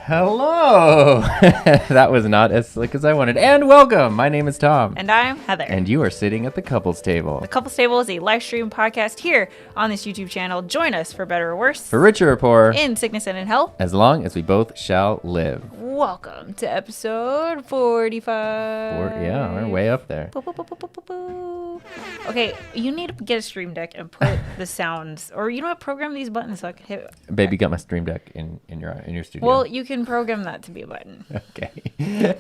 Hello! That was not as slick as I wanted. And welcome! My name is Tom. And I'm Heather. And you are sitting at the Couples Table. The Couples Table is a live stream podcast here on this YouTube channel. Join us for better or worse. For richer or poor. In sickness and in health. As long as we both shall live. Welcome to episode 45. Yeah, we're way up there. Boo, boo, boo, boo, boo, boo, boo. Okay, you need to get a stream deck and put the sounds, or you know what, program these buttons so I can hit. Baby, got my stream deck in your studio. Well, you can program that to be a button. Okay.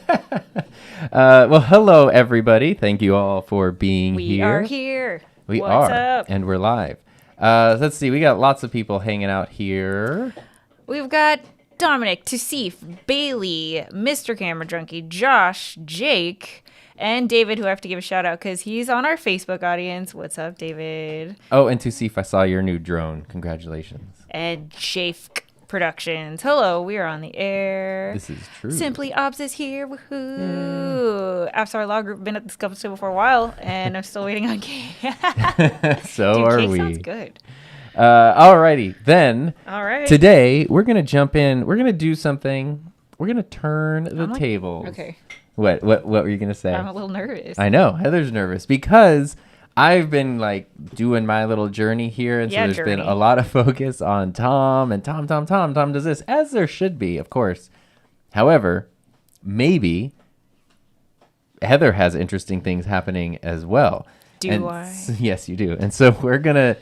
Well, hello everybody. Thank you all for being here. We are here. What's up? And we're live. Let's see. We got lots of people hanging out here. We've got Dominic, Tusif, Bailey, Mr. Camera Junkie, Josh, Jake, and David, who I have to give a shout out because he's on our Facebook audience. What's up, David? Oh, and Tusif, I saw your new drone. Congratulations. And Jafk Productions. Hello, we are on the air. This is true. Simply Ops is here. Woohoo! Avatar Law Group, been at this Couples Table for a while, and I'm still waiting on Kay. So Dude, are Kay we. Sounds good. Alrighty, then. All right. Today we're gonna jump in. We're gonna do something. We're gonna turn the tables. Okay. What were you gonna say? I'm a little nervous. I know Heather's nervous because I've been like doing my little journey here, and so there's been a lot of focus on Tom and Tom does this, as there should be, of course. However, maybe Heather has interesting things happening as well. Do I? Yes, you do. And so we're gonna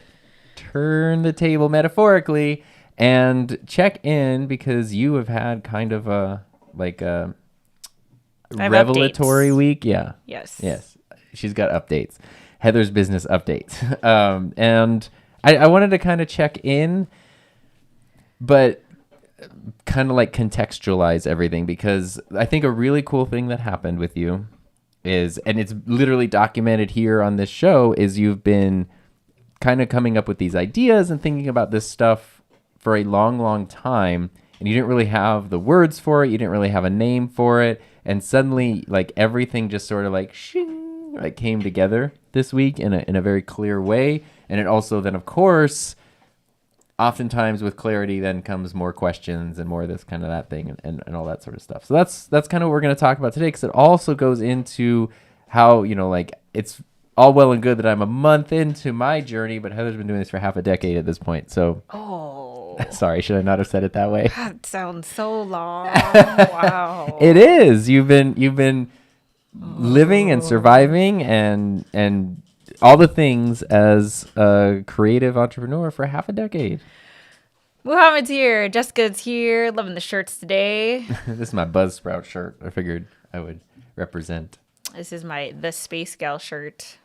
turn the table metaphorically and check in because you have had kind of a revelatory week. Yeah. Yes. She's got updates. Heather's business updates. And I wanted to kind of check in, but kind of like contextualize everything because I think a really cool thing that happened with you and it's literally documented here on this show, is you've been kind of coming up with these ideas and thinking about this stuff for a long, long time, and you didn't really have the words for it. You didn't really have a name for it. And suddenly, like, everything just sort of like, shing, like came together this week in a very clear way. And it also then, of course, oftentimes with clarity then comes more questions and more this kind of that thing and all that sort of stuff. So that's kind of what we're going to talk about today, because it also goes into how, you know, like, it's all well and good that I'm a month into my journey, but Heather's been doing this for half a decade at this point. So, sorry, should I not have said it that way? That sounds so long. Wow. It is. You've been living and surviving and all the things as a creative entrepreneur for half a decade. Muhammad's here. Jessica's here. Loving the shirts today. This is my Buzzsprout shirt. I figured I would represent. This is my The Space Gal shirt.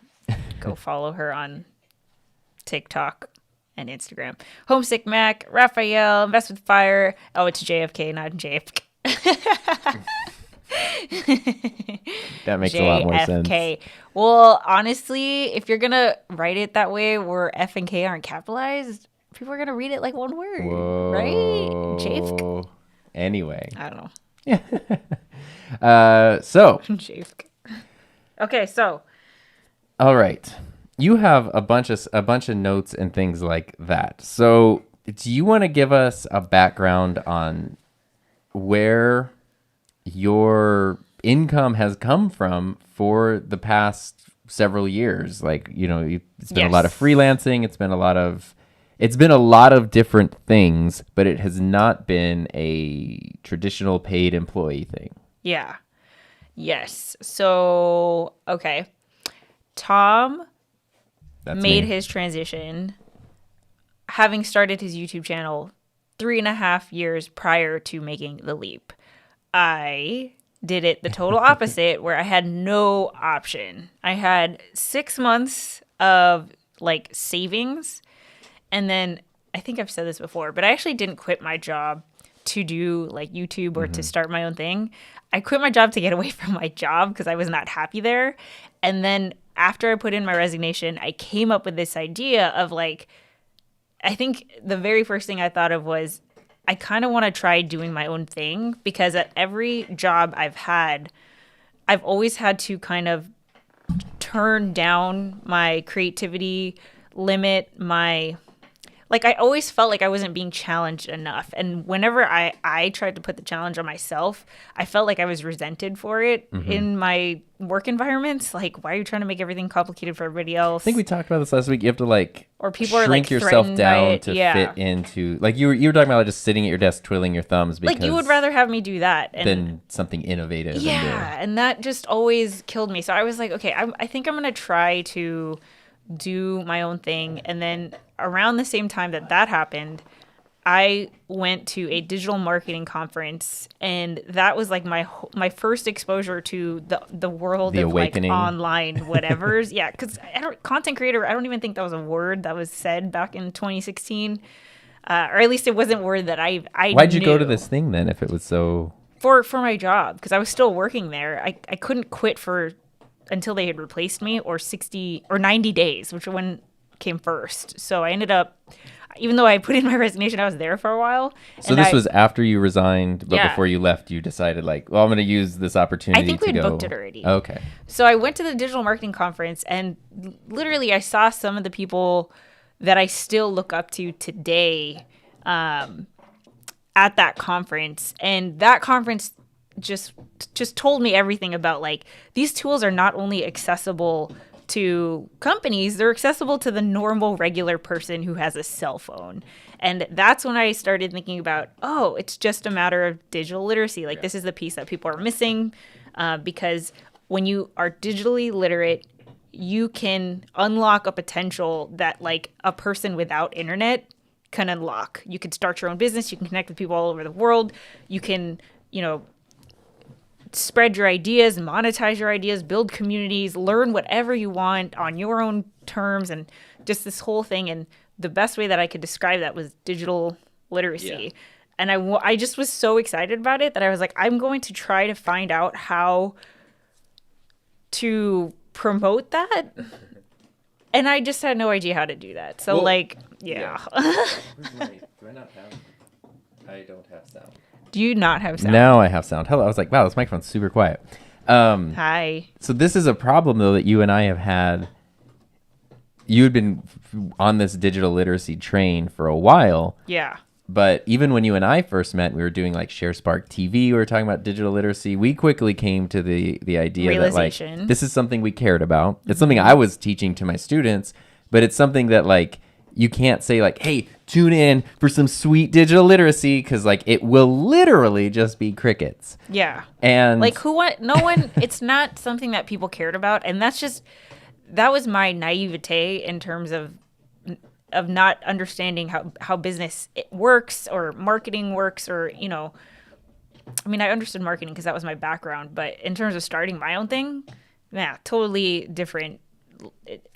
Go follow her on TikTok and Instagram. Homesick Mac, Raphael, Invest with Fire. Oh, it's JFK, not JFK. That makes a lot more sense. Well, honestly, if you're going to write it that way where F and K aren't capitalized, people are going to read it like one word. Whoa. Right? JFK. Anyway. I don't know. So. JFK. Okay, so. All right. You have a bunch of notes and things like that. So, do you want to give us a background on where your income has come from for the past several years? Like, you know, it's been a lot of freelancing. It's been a lot of different things, but it has not been a traditional paid employee thing. Yeah. Yes. So, okay. Tom made his transition having started his YouTube channel 3.5 years prior to making the leap. I did it the total opposite, where I had no option. I had 6 months of like savings, and then I think I've said this before, but I actually didn't quit my job to do like YouTube or to start my own thing. I quit my job to get away from my job because I was not happy there. And then after I put in my resignation, I came up with this idea of like, I think the very first thing I thought of was, I kind of want to try doing my own thing, because at every job I've had, I've always had to kind of turn down my creativity, limit my, like, I always felt like I wasn't being challenged enough. And whenever I tried to put the challenge on myself, I felt like I was resented for it in my work environments. Like, why are you trying to make everything complicated for everybody else? I think we talked about this last week. You have to like, or people shrink are like yourself down to yeah. fit into, like, you were talking about like just sitting at your desk twiddling your thumbs, because like, you would rather have me do that than something innovative. Yeah, and that just always killed me. So I was like, okay, I think I'm gonna try to do my own thing. And then around the same time that happened, I went to a digital marketing conference, and that was like my first exposure to the world of awakening. Like online whatevers. Yeah, because content creator, I don't even think that was a word that was said back in 2016, or at least it wasn't a word that I Why'd you knew. go to this thing then if it was so? For my job, because I was still working there. I couldn't quit until they had replaced me, or 60 or 90 days, which one came first. So I ended up, even though I put in my resignation, I was there for a while. So this was after you resigned, but before you left, you decided like, well, I'm going to use this opportunity to go. I think we had booked it already. Okay. So I went to the digital marketing conference, and literally I saw some of the people that I still look up to today at that conference. And that conference just told me everything about, like, these tools are not only accessible to companies, they're accessible to the normal regular person who has a cell phone. And that's when I started thinking about, oh, it's just a matter of digital literacy. Like, this is the piece that people are missing, because when you are digitally literate, you can unlock a potential that, like, a person without internet can unlock. You can start your own business. You can connect with people all over the world. You can, spread your ideas, monetize your ideas, build communities, learn whatever you want on your own terms, and just this whole thing. And the best way that I could describe that was digital literacy. Yeah. And I just was so excited about it that I was like, I'm going to try to find out how to promote that. And I just had no idea how to do that. So, yeah. Do I not have? I don't have sound. Do you not have sound? Now I have sound. Hello. I was like, wow, this microphone's super quiet. Hi. So this is a problem, though, that you and I have had. You had been on this digital literacy train for a while. Yeah. But even when you and I first met, we were doing like ShareSpark TV. We were talking about digital literacy. We quickly came to the idea that like this is something we cared about. It's something I was teaching to my students, but it's something that like you can't say like, hey, tune in for some sweet digital literacy because like it will literally just be crickets. Yeah. And like no one, it's not something that people cared about. And that was my naivete in terms of not understanding how business works or marketing works or, I mean, I understood marketing because that was my background, but in terms of starting my own thing, yeah, totally different.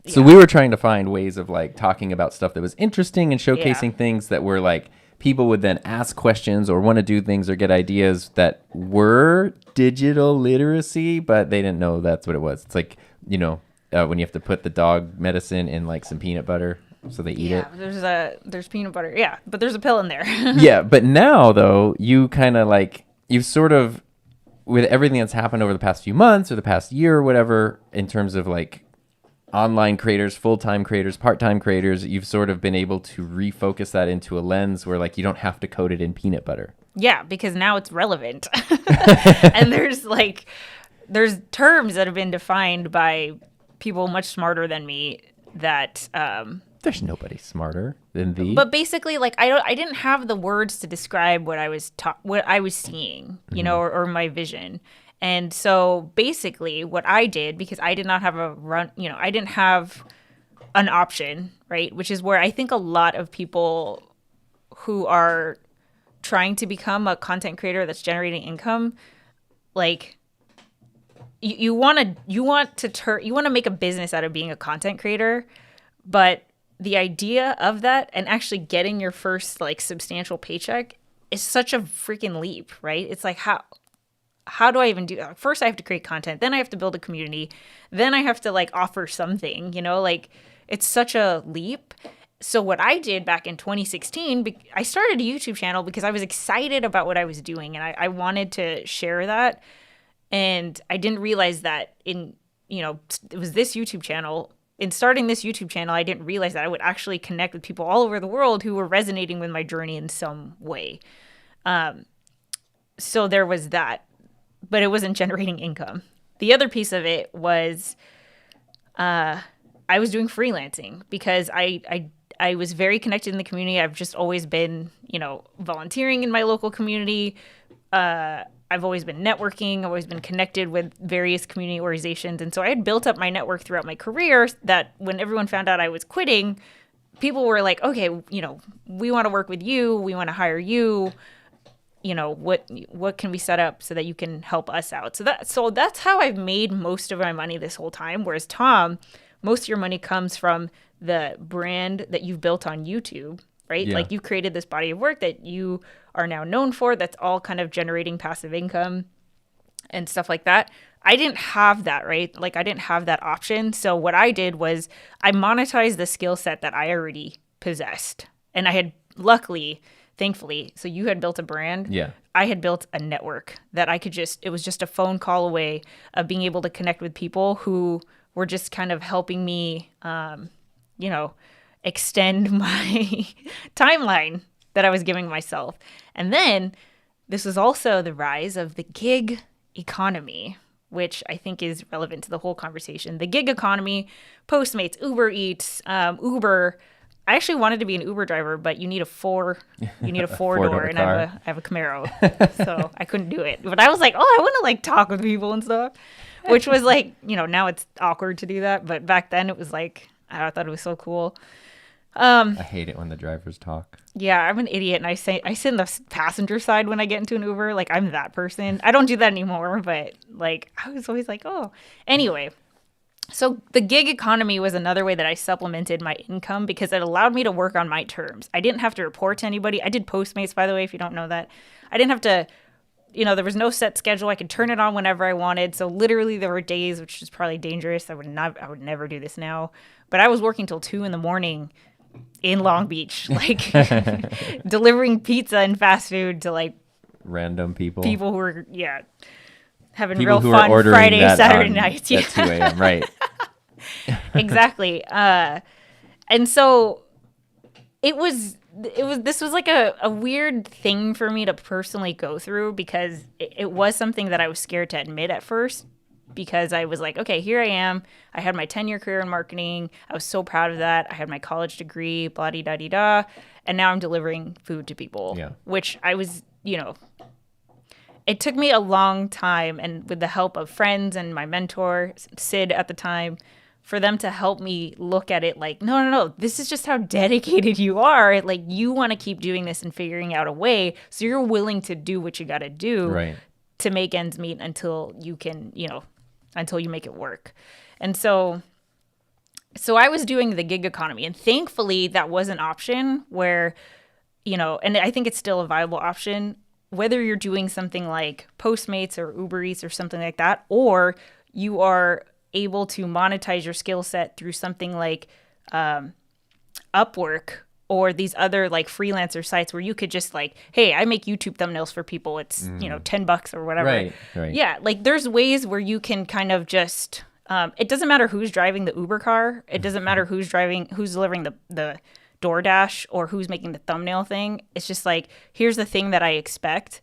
So we were trying to find ways of like talking about stuff that was interesting and showcasing things that were like people would then ask questions or want to do things or get ideas that were digital literacy, but they didn't know that's what it was. It's like, when you have to put the dog medicine in like some peanut butter. So they eat it. There's peanut butter. Yeah, but there's a pill in there. Yeah, but now though, you kind of like you've sort of with everything that's happened over the past few months or the past year or whatever in terms of like online creators, full-time creators, part-time creators, you've sort of been able to refocus that into a lens where like you don't have to coat it in peanut butter. Yeah, because now it's relevant. And there's terms that have been defined by people much smarter than me that there's nobody smarter than thee. But basically, like I didn't have the words to describe what I was seeing, or my vision. And so basically, what I did, because I did not have I didn't have an option, right? Which is where I think a lot of people who are trying to become a content creator that's generating income, like you want to make a business out of being a content creator, but the idea of that and actually getting your first like substantial paycheck is such a freaking leap, right? It's like, how do I even do that? First I have to create content, then I have to build a community, then I have to like offer something, like it's such a leap. So what I did back in 2016, I started a YouTube channel because I was excited about what I was doing and I wanted to share that. And I didn't realize that it was this YouTube channel. In starting this YouTube channel, I didn't realize that I would actually connect with people all over the world who were resonating with my journey in some way. So there was that, but it wasn't generating income. The other piece of it was I was doing freelancing because I was very connected in the community. I've just always been, volunteering in my local community. I've always been networking. I've always been connected with various community organizations. And so I had built up my network throughout my career that when everyone found out I was quitting, people were like, okay, we want to work with you. We want to hire you. What can we set up so that you can help us out? So that's how I've made most of my money this whole time. Whereas Tom, most of your money comes from the brand that you've built on YouTube, right? Yeah. Like you created this body of work that you are now known for. That's all kind of generating passive income and stuff like that. I didn't have that, right? Like I didn't have that option. So what I did was I monetized the skill set that I already possessed. And I had thankfully, so you had built a brand. Yeah. I had built a network that it was just a phone call away of being able to connect with people who were just kind of helping me, extend my timeline that I was giving myself. And then this was also the rise of the gig economy, which I think is relevant to the whole conversation. The gig economy, Postmates, Uber Eats, Uber. I actually wanted to be an Uber driver, but you need a four door, and I have a Camaro, so I couldn't do it. But I was like, I want to like talk with people and stuff, which was like, now it's awkward to do that, but back then it was like I thought it was so cool. I hate it when the drivers talk. Yeah, I'm an idiot, and I sit in the passenger side when I get into an Uber. Like I'm that person. I don't do that anymore, but like I was always like, anyway. So the gig economy was another way that I supplemented my income because it allowed me to work on my terms. I didn't have to report to anybody. I did Postmates, by the way, if you don't know that. I didn't have to there was no set schedule. I could turn it on whenever I wanted. So literally there were days, which is probably dangerous. I would never do this now. But I was working till 2 a.m. in Long Beach, like delivering pizza and fast food to like random people who were, having people real fun Friday, Saturday nights. At 2 a.m. Right. Exactly. And so this was like a weird thing for me to personally go through, because it was something that I was scared to admit at first, because I was like, okay, here I am. I had my 10-year career in marketing. I was so proud of that. I had my college degree, blah-de-da-de-da. And now I'm delivering food to people, which I was, it took me a long time, and with the help of friends and my mentor, Sid at the time, for them to help me look at it like, no, this is just how dedicated you are. Like, you want to keep doing this and figuring out a way. So you're willing to do what you got to do to make ends meet until you can, until you make it work. And so I was doing the gig economy, and thankfully that was an option where, and I think it's still a viable option, whether you're doing something like Postmates or Uber Eats or something like that, or you are able to monetize your skill set through something like Upwork or these other like freelancer sites where you could just like, hey, I make YouTube thumbnails for people. It's, $10 or whatever. Right. Yeah. Like there's ways where you can kind of just, it doesn't matter who's driving the Uber car. It doesn't matter who's delivering the DoorDash or who's making the thumbnail thing. It's just like, here's the thing that I expect,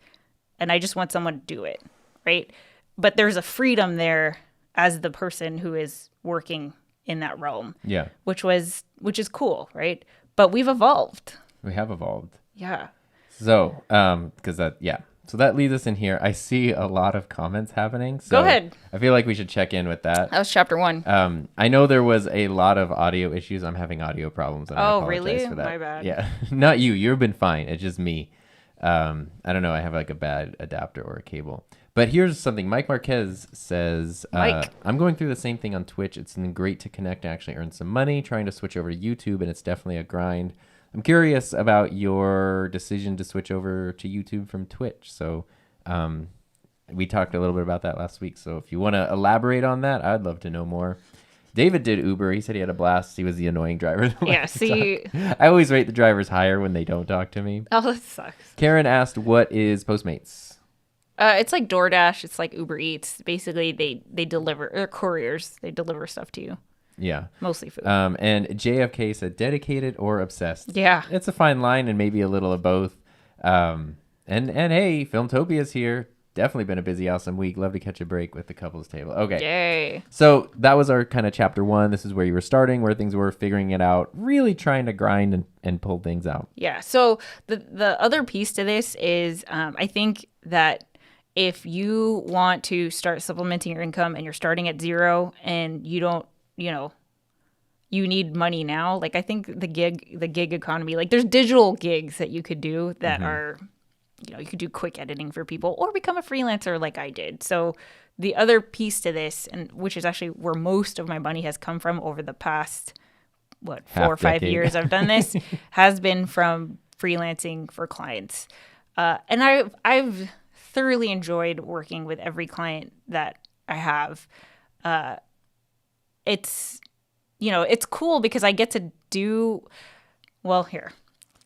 and I just want someone to do it. Right. But there's a freedom there as the person who is working in that realm. Yeah. Which is cool, right? But we've evolved. We have evolved. Yeah. So, so that leads us in here. I see a lot of comments happening. So go ahead. I feel like we should check in with that. That was chapter 1. I know there was a lot of audio issues. I'm having audio problems. And I apologize for that. My bad. Yeah. Not you. You've been fine. It's just me. I don't know. I have like a bad adapter or a cable. But here's something. Mike Marquez says, I'm going through the same thing on Twitch. It's been great to connect and actually earn some money, trying to switch over to YouTube, and it's definitely a grind. I'm curious about your decision to switch over to YouTube from Twitch. So we talked a little bit about that last week. So if you want to elaborate on that, I'd love to know more. David did Uber. He said he had a blast. He was the annoying driver. Yeah, see. I always rate the drivers higher when they don't talk to me. Oh, that sucks. Karen asked, what is Postmates? It's like DoorDash. It's like Uber Eats. Basically, they deliver, or couriers. They deliver stuff to you. Yeah. Mostly food. And JFK said dedicated or obsessed. Yeah. It's a fine line and maybe a little of both. And hey, Filmtopia's here. Definitely been a busy, awesome week. Love to catch a break with the couples table. Okay. Yay. So that was our kind of chapter 1. This is where you were starting, where things were, figuring it out, really trying to grind and pull things out. Yeah. So the other piece to this is I think that if you want to start supplementing your income and you're starting at 0 and you don't, you need money now, like I think the gig economy, like there's digital gigs that you could do that are, you could do quick editing for people or become a freelancer like I did. So the other piece to this, and which is actually where most of my money has come from over the past, 4 or 5 years I've done this, has been from freelancing for clients. And I've thoroughly enjoyed working with every client that I have. It's cool because I get to do, well, here,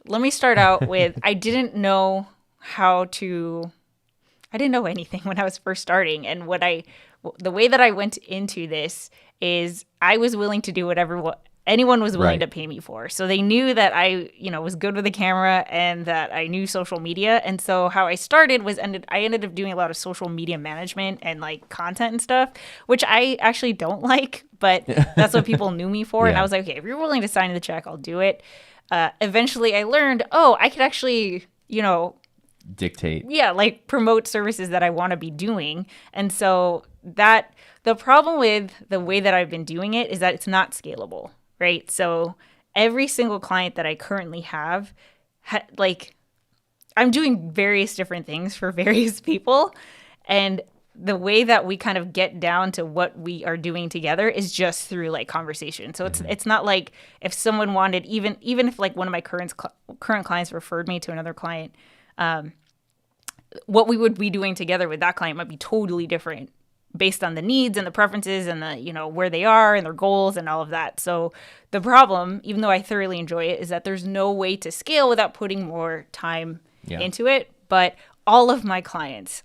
let me start out with, I didn't know anything when I was first starting. And the way that I went into this is I was willing to do whatever anyone was willing to pay me for. So they knew that I, was good with the camera and that I knew social media. And so how I started was I ended up doing a lot of social media management and like content and stuff, which I actually don't like, but that's what people knew me for. Yeah. And I was like, okay, if you're willing to sign the check, I'll do it. Eventually I learned, I could actually, dictate. Yeah, like promote services that I want to be doing. And so the problem with the way that I've been doing it is that it's not scalable. Right. So every single client that I currently have, I'm doing various different things for various people. And the way that we kind of get down to what we are doing together is just through like conversation. So it's not like if someone wanted, even if like one of my current clients referred me to another client, what we would be doing together with that client might be totally different based on the needs and the preferences and the, you know, where they are and their goals and all of that. So the problem, even though I thoroughly enjoy it, is that there's no way to scale without putting more time into it. But all of my clients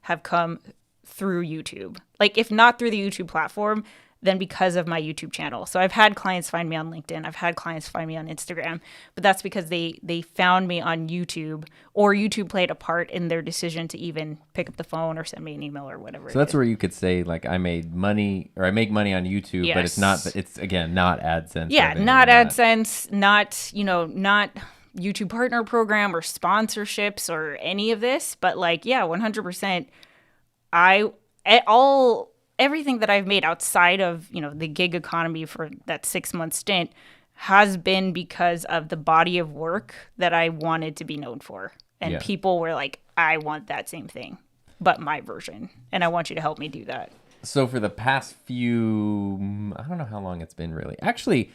have come through YouTube. Like, if not through the YouTube platform, then because of my YouTube channel. So I've had clients find me on LinkedIn. I've had clients find me on Instagram, but that's because they found me on YouTube, or YouTube played a part in their decision to even pick up the phone or send me an email or whatever. So that's where you could say, like, I made money, or I make money on YouTube, but it's again, not AdSense. Yeah, not AdSense, not YouTube partner program or sponsorships or any of this, but like, 100%. Everything that I've made outside of, you know, the gig economy for that 6-month stint has been because of the body of work that I wanted to be known for. And people were like, I want that same thing, but my version. And I want you to help me do that. So for the past few, I don't know how long it's been really. Actually,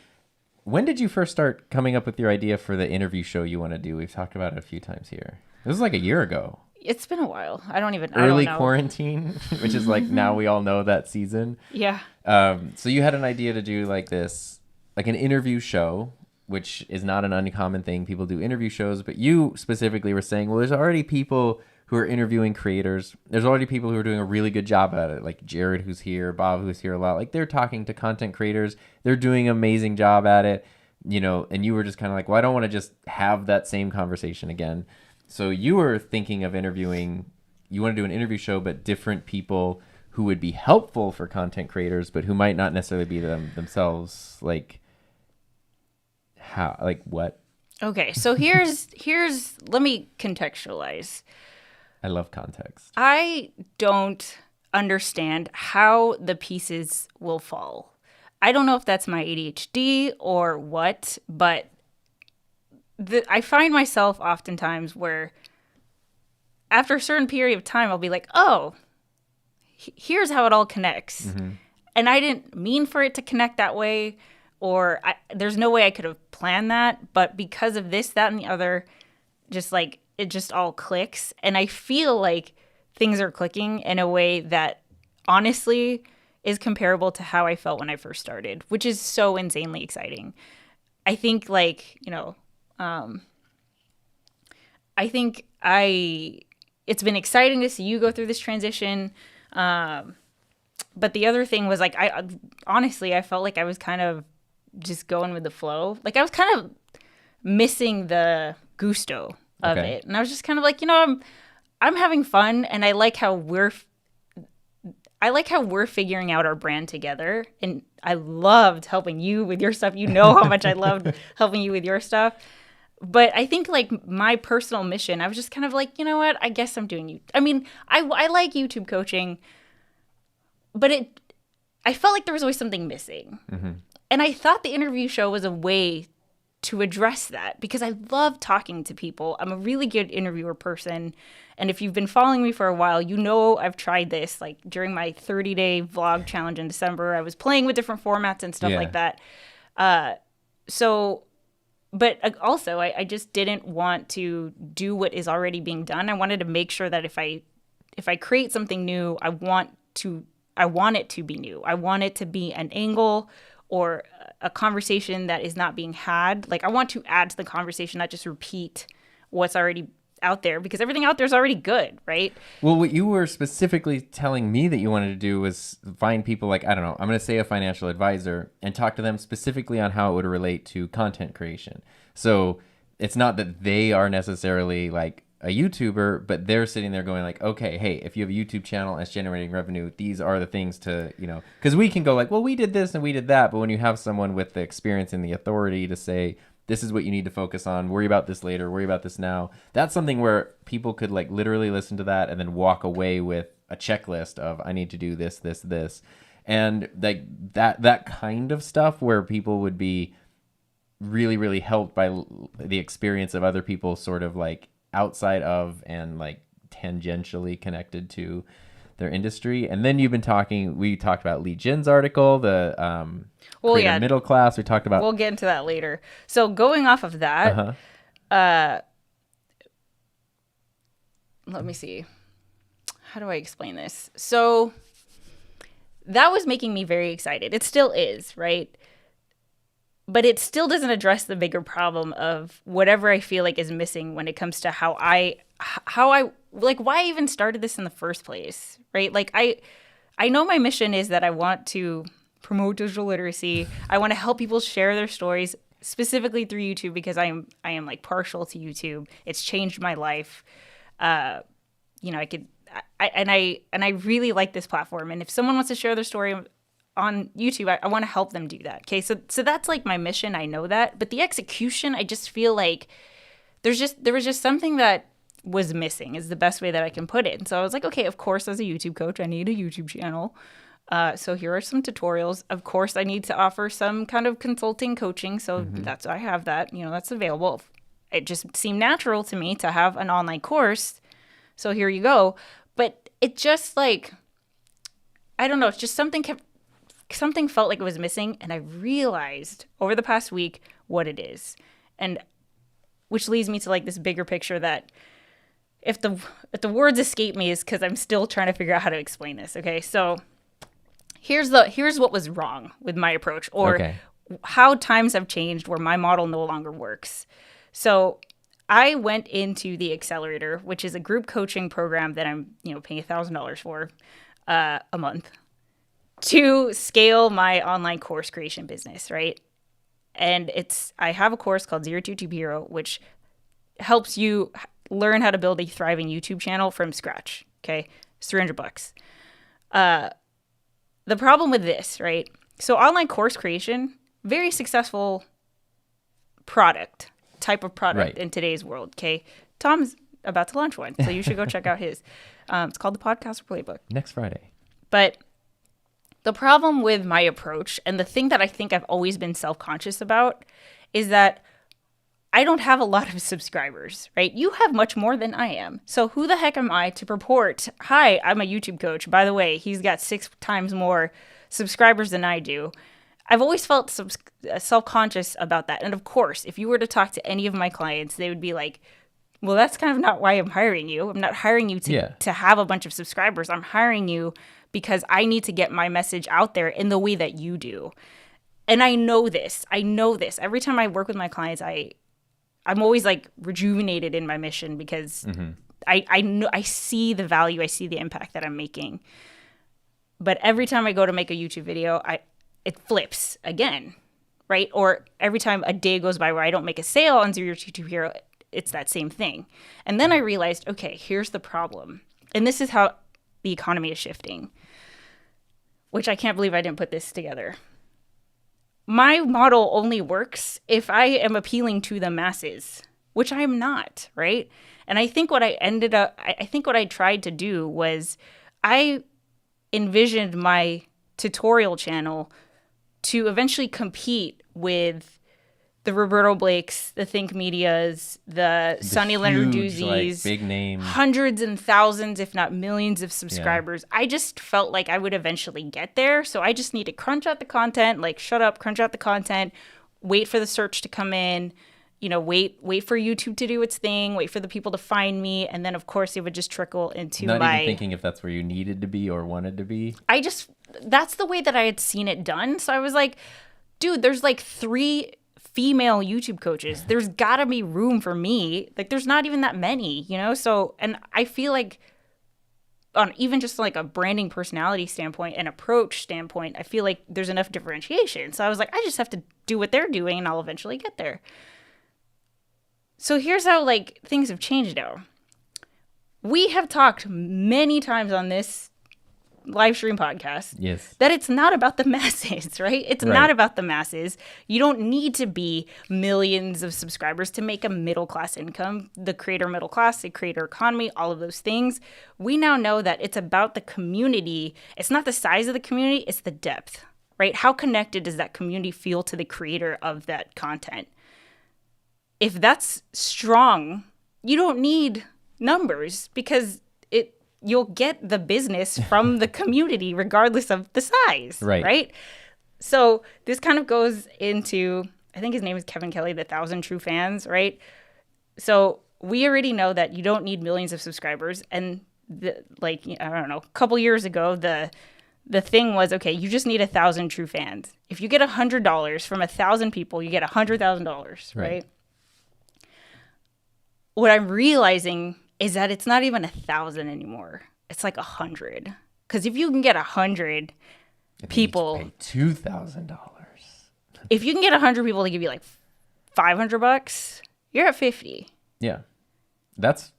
when did you first start coming up with your idea for the interview show you want to do? We've talked about it a few times here. This was like a year ago. It's been a while. Early quarantine, which is like, now we all know that season. Yeah. So you had an idea to do like this, like an interview show, which is not an uncommon thing. People do interview shows, but you specifically were saying, well, there's already people who are interviewing creators. There's already people who are doing a really good job at it. Like Jared, who's here, Bob, who's here a lot. Like, they're talking to content creators. They're doing an amazing job at it, you know, and you were just kind of like, well, I don't want to just have that same conversation again. So you were thinking of interviewing, you want to do an interview show, but different people who would be helpful for content creators, but who might not necessarily be themselves. Like, how, like what? Okay, so here's let me contextualize. I love context. I don't understand how the pieces will fall. I don't know if that's my ADHD or what, but I find myself oftentimes where after a certain period of time, I'll be like, oh, here's how it all connects. Mm-hmm. And I didn't mean for it to connect that way, or there's no way I could have planned that. But because of this, that, and the other, just like, it just all clicks. And I feel like things are clicking in a way that honestly is comparable to how I felt when I first started, which is so insanely exciting. I think, like, you know, it's been exciting to see you go through this transition. But the other thing was, like, I honestly felt like I was kind of just going with the flow. Like, I was kind of missing the gusto of it. And I was just kind of like, you know, I'm having fun, and I like how we're figuring out our brand together. And I loved helping you with your stuff. You know how much I loved helping you with your stuff. But I think, like, my personal mission, I was just kind of like, you know what? I guess I'm doing I mean, I like YouTube coaching, but I felt like there was always something missing. Mm-hmm. And I thought the interview show was a way to address that, because I love talking to people. I'm a really good interviewer person. And if you've been following me for a while, you know I've tried this. Like, during my 30-day vlog challenge in December, I was playing with different formats and stuff like that. But also, I just didn't want to do what is already being done. I wanted to make sure that if I create something new, I want it to be new. I want it to be an angle or a conversation that is not being had. Like, I want to add to the conversation, not just repeat what's already out there, because everything out there is already good, right? Well, what you were specifically telling me that you wanted to do was find people like, I don't know, I'm going to say a financial advisor, and talk to them specifically on how it would relate to content creation. So it's not that they are necessarily like a YouTuber, but they're sitting there going like, okay, hey, if you have a YouTube channel and it's generating revenue, these are the things to, you know, because we can go like, well, we did this and we did that. But when you have someone with the experience and the authority to say, this is what you need to focus on, worry about this later, worry about this now, that's something where people could like literally listen to that and then walk away with a checklist of, I need to do this, this, this. And like that kind of stuff where people would be really, really helped by the experience of other people sort of like outside of and like tangentially connected to their industry. And then we talked about Lee Jin's article, the middle class. We talked about, we'll get into that later. So going off of that, let me see. How do I explain this? So that was making me very excited. It still is, right? But it still doesn't address the bigger problem of whatever I feel like is missing when it comes to how I like why I even started this in the first place, right? Like I know my mission is that I want to promote digital literacy. I want to help people share their stories specifically through YouTube because I am like partial to YouTube. It's changed my life. I really like this platform. And if someone wants to share their story on YouTube, I want to help them do that. Okay, so that's like my mission. I know that, but the execution, I just feel like there was just something that was missing. Is the best way that I can put it. And so I was like, okay, of course, as a YouTube coach, I need a YouTube channel. So here are some tutorials. Of course, I need to offer some kind of consulting coaching. So I have that. That's available. It just seemed natural to me to have an online course. So here you go. But it just like, I don't know. It's just something felt like it was missing. And I realized over the past week what it is. And which leads me to like this bigger picture that if the words escape me is because I'm still trying to figure out how to explain this. Okay. So here's what was wrong with my approach or how times have changed where my model no longer works. So I went into the Accelerator, which is a group coaching program that I'm, paying $1,000 for a month to scale my online course creation business, right? And I have a course called 0 to YouTube Hero, which helps you learn how to build a thriving YouTube channel from scratch. Okay, it's $300. The problem with this, right? So online course creation, very successful type of product in today's world. Okay, Tom's about to launch one, so you should go check out his. It's called the Podcaster Playbook. Next Friday. But the problem with my approach, and the thing that I think I've always been self-conscious about, is that I don't have a lot of subscribers, right? You have much more than I am. So who the heck am I to purport, hi, I'm a YouTube coach. By the way, he's got 6 times more subscribers than I do. I've always felt self-conscious about that. And of course, if you were to talk to any of my clients, they would be like, well, that's kind of not why I'm hiring you. I'm not hiring you to have a bunch of subscribers. I'm hiring you because I need to get my message out there in the way that you do. And I know this. Every time I work with my clients, I'm always like rejuvenated in my mission because I know I see the value, I see the impact that I'm making. But every time I go to make a YouTube video, it flips again, right? Or every time a day goes by where I don't make a sale on 0 to YouTube Hero, it's that same thing. And then I realized, okay, here's the problem. And this is how the economy is shifting, which I can't believe I didn't put this together. My model only works if I am appealing to the masses, which I am not, right? And I think what I tried to do was I envisioned my tutorial channel to eventually compete with the Roberto Blakes, the Think Medias, the Sonny Lenarduzzi's, like, big name, hundreds and thousands, if not millions of subscribers. Yeah. I just felt like I would eventually get there. So I just need to crunch out the content, like shut up, crunch out the content, wait for the search to come in, wait for YouTube to do its thing, wait for the people to find me. And then, of course, it would just trickle into Not even thinking if that's where you needed to be or wanted to be. That's the way that I had seen it done. So I was like, dude, there's like 3 female YouTube coaches. There's gotta be room for me. Like there's not even that many, So, and I feel like on even just like a branding personality standpoint and approach standpoint, I feel like there's enough differentiation. So I was like, I just have to do what they're doing and I'll eventually get there. So here's how like things have changed now. We have talked many times on this live stream podcast that it's not about the masses, right? It's not about the masses. You don't need to be millions of subscribers to make a middle class income, the creator middle class, the creator economy, all of those things. We now know that it's about the community. It's not the size of the community, it's the depth, right? How connected does that community feel to the creator of that content? If that's strong, you don't need numbers because you'll get the business from the community regardless of the size, right? So this kind of goes into, I think his name is Kevin Kelly, the 1,000 True Fans, right? So we already know that you don't need millions of subscribers. And I don't know, a couple years ago, the thing was, okay, you just need 1,000 true fans. If you get $100 from 1,000 people, you get $100,000, right? What I'm realizing is that it's not even 1,000 anymore. It's like 100. Because if you can get 100 people, pay $2,000. If you can get 100 people to give you like $500, you're at 50. Yeah, that's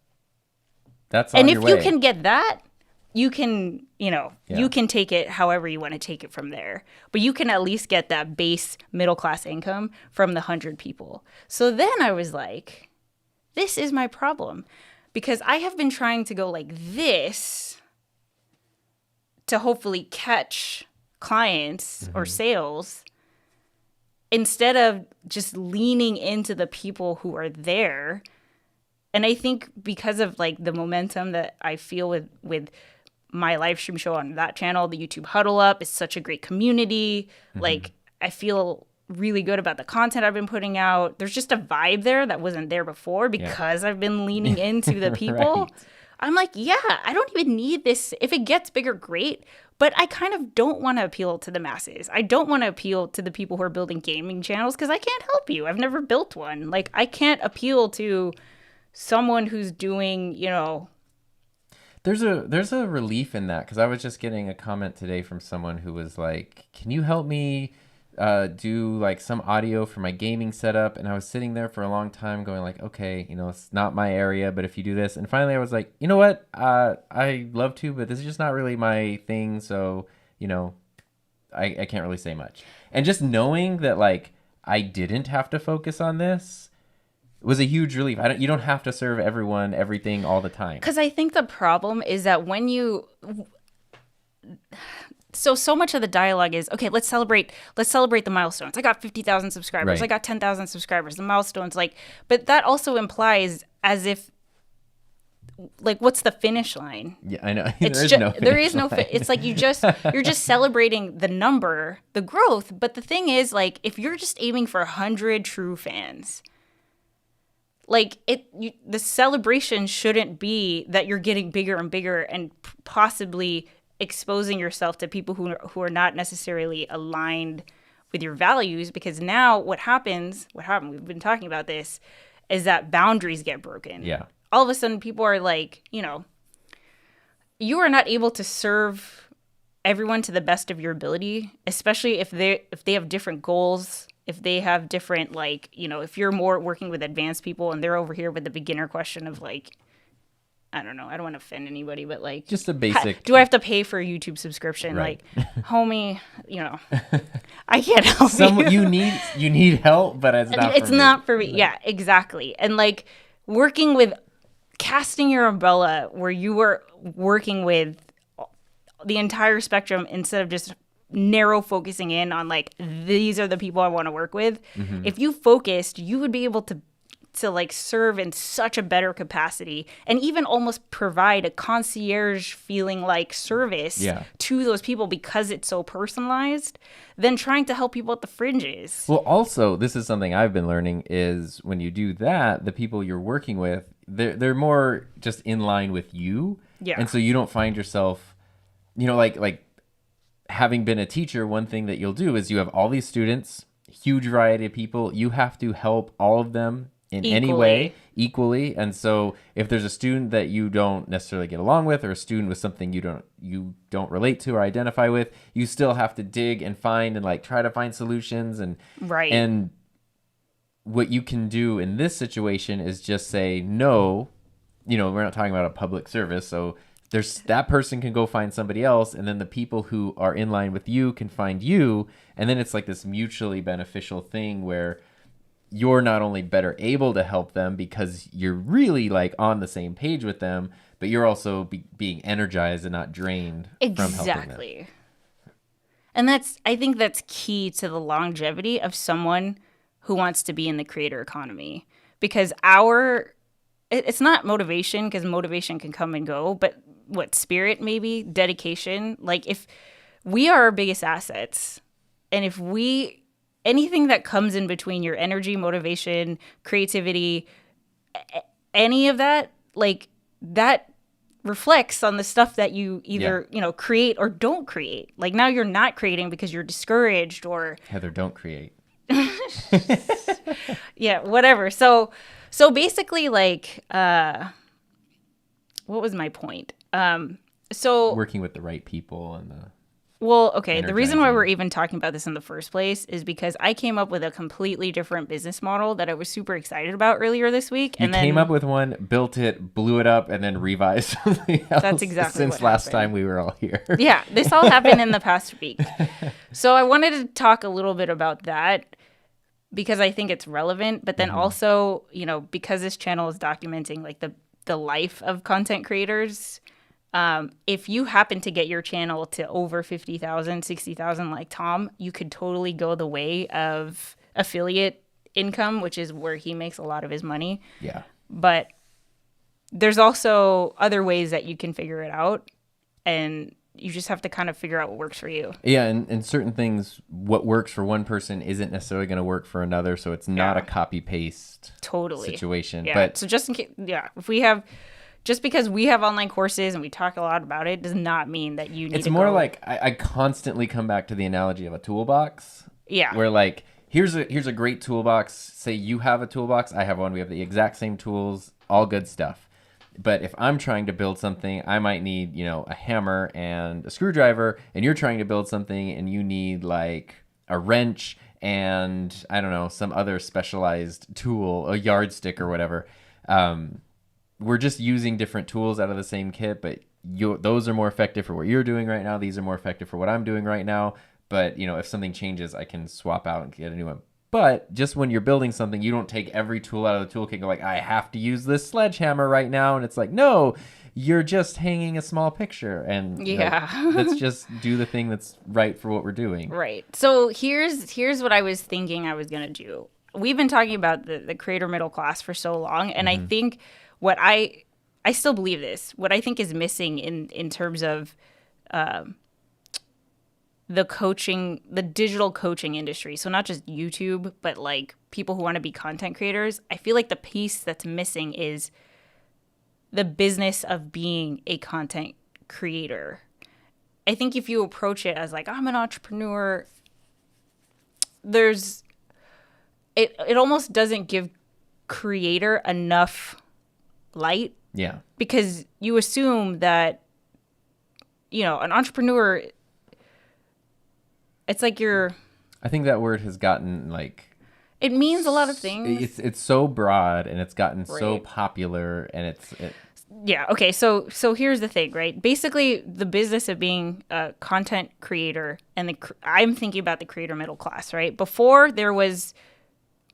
and if you can get that, you can, you can take it however you want to take it from there. But you can at least get that base middle class income from the 100 people. So then I was like, this is my problem. Because I have been trying to go like this to hopefully catch clients or sales instead of just leaning into the people who are there. And I think because of like the momentum that I feel with my live stream show on that channel, the YouTube Huddle Up is such a great community. Like I feel really good about the content I've been putting out. There's just a vibe there that wasn't there before because I've been leaning into the people. Right. I'm like, I don't even need this. If it gets bigger, great. But I kind of don't want to appeal to the masses. I don't want to appeal to the people who are building gaming channels because I can't help you. I've never built one. Like I can't appeal to someone who's doing, There's a relief in that because I was just getting a comment today from someone who was like, can you help me do like some audio for my gaming setup? And I was sitting there for a long time going like, okay, it's not my area, but if you do this. And finally I was like, you know what? I love to, but this is just not really my thing. So, I can't really say much. And just knowing that like I didn't have to focus on this was a huge relief. You don't have to serve everyone everything all the time. Because I think the problem is that when you... So much of the dialogue is, okay, let's celebrate the milestones. I got 50,000 subscribers. Right. I got 10,000 subscribers. The milestones, but that also implies as if, what's the finish line? Yeah, I know. There is no it's like you're just celebrating the number, the growth. But the thing is, if you're just aiming for 100 true fans, the celebration shouldn't be that you're getting bigger and bigger and possibly exposing yourself to people who are not necessarily aligned with your values. Because now what happened, we've been talking about this, is that boundaries get broken. Yeah. All of a sudden people are like, you are not able to serve everyone to the best of your ability, especially if they have different goals, if they have different, if you're more working with advanced people and they're over here with the beginner question of I don't know. I don't want to offend anybody, but just a basic. Do I have to pay for a YouTube subscription? Right. Homie, I can't help you. You need help, but it's not for me. Yeah, exactly. And working with casting your umbrella where you were working with the entire spectrum instead of just narrow focusing in on these are the people I want to work with. Mm-hmm. If you focused, you would be able to serve in such a better capacity and even almost provide a concierge feeling service to those people because it's so personalized than trying to help people at the fringes. Well, also, this is something I've been learning is when you do that, the people you're working with, they're more just in line with you. Yeah. And so you don't find yourself, like having been a teacher, one thing that you'll do is you have all these students, huge variety of people. You have to help all of them in any way equally. And so if there's a student that you don't necessarily get along with, or a student with something you don't relate to or identify with, you still have to dig and find and try to find solutions. And right. And what you can do in this situation is just say no. We're not talking about a public service, so that person can go find somebody else, and then the people who are in line with you can find you, and then it's this mutually beneficial thing where you're not only better able to help them because you're really on the same page with them, but you're also being energized and not drained from helping them. Exactly. And I think that's key to the longevity of someone who wants to be in the creator economy, because it's not motivation, because motivation can come and go, but spirit, maybe dedication. If we are our biggest assets, and if anything that comes in between your energy, motivation, creativity, any of that, like that reflects on the stuff that you either, create or don't create. Like now you're not creating because you're discouraged or Heather, don't create. Yeah, whatever. So basically like, what was my point? So working with the right people and the reason why we're even talking about this in the first place is because I came up with a completely different business model that I was super excited about earlier this week. You came up with one, built it, blew it up, and then revised something else. That's exactly since what last happened. time we were all here. Yeah, this all happened in the past week. So I wanted to talk a little bit about that because I think it's relevant, but then also, because this channel is documenting like the life of content creators. If you happen to get your channel to over 50,000, 60,000 like Tom, you could totally go the way of affiliate income, which is where he makes a lot of his money. Yeah. But there's also other ways that you can figure it out, and you just have to kind of figure out what works for you. Yeah, and certain things, what works for one person isn't necessarily going to work for another, so it's not a copy-paste situation. Yeah. But so just in case, just because we have online courses and we talk a lot about it does not mean that you need it's more like I constantly come back to the analogy of a toolbox. Yeah. Where like here's a great toolbox. Say you have a toolbox, I have one. We have the exact same tools, all good stuff. But if I'm trying to build something, I might need, a hammer and a screwdriver, and you're trying to build something and you need like a wrench and I don't know, some other specialized tool, a yardstick or whatever. We're just using different tools out of the same kit, but those are more effective for what you're doing right now. These are more effective for what I'm doing right now. But, if something changes, I can swap out and get a new one. But just when you're building something, you don't take every tool out of the toolkit and go like, I have to use this sledgehammer right now. And it's like, no, you're just hanging a small picture. And let's just do the thing that's right for what we're doing. Right. So here's what I was thinking I was going to do. We've been talking about the creator middle class for so long. And I think what I still believe this. What I think is missing in terms of the digital coaching industry. So not just YouTube, but like people who want to be content creators. I feel like the piece that's missing is the business of being a content creator. I think if you approach it as like, I'm an entrepreneur, it almost doesn't give creator enough light. Yeah. Because you assume that, an entrepreneur, it's like I think that word has gotten like... It means a lot of things. It's so broad and it's gotten so popular and Yeah, okay, so here's the thing, right? Basically, the business of being a content creator, and I'm thinking about the creator middle class, right? Before there was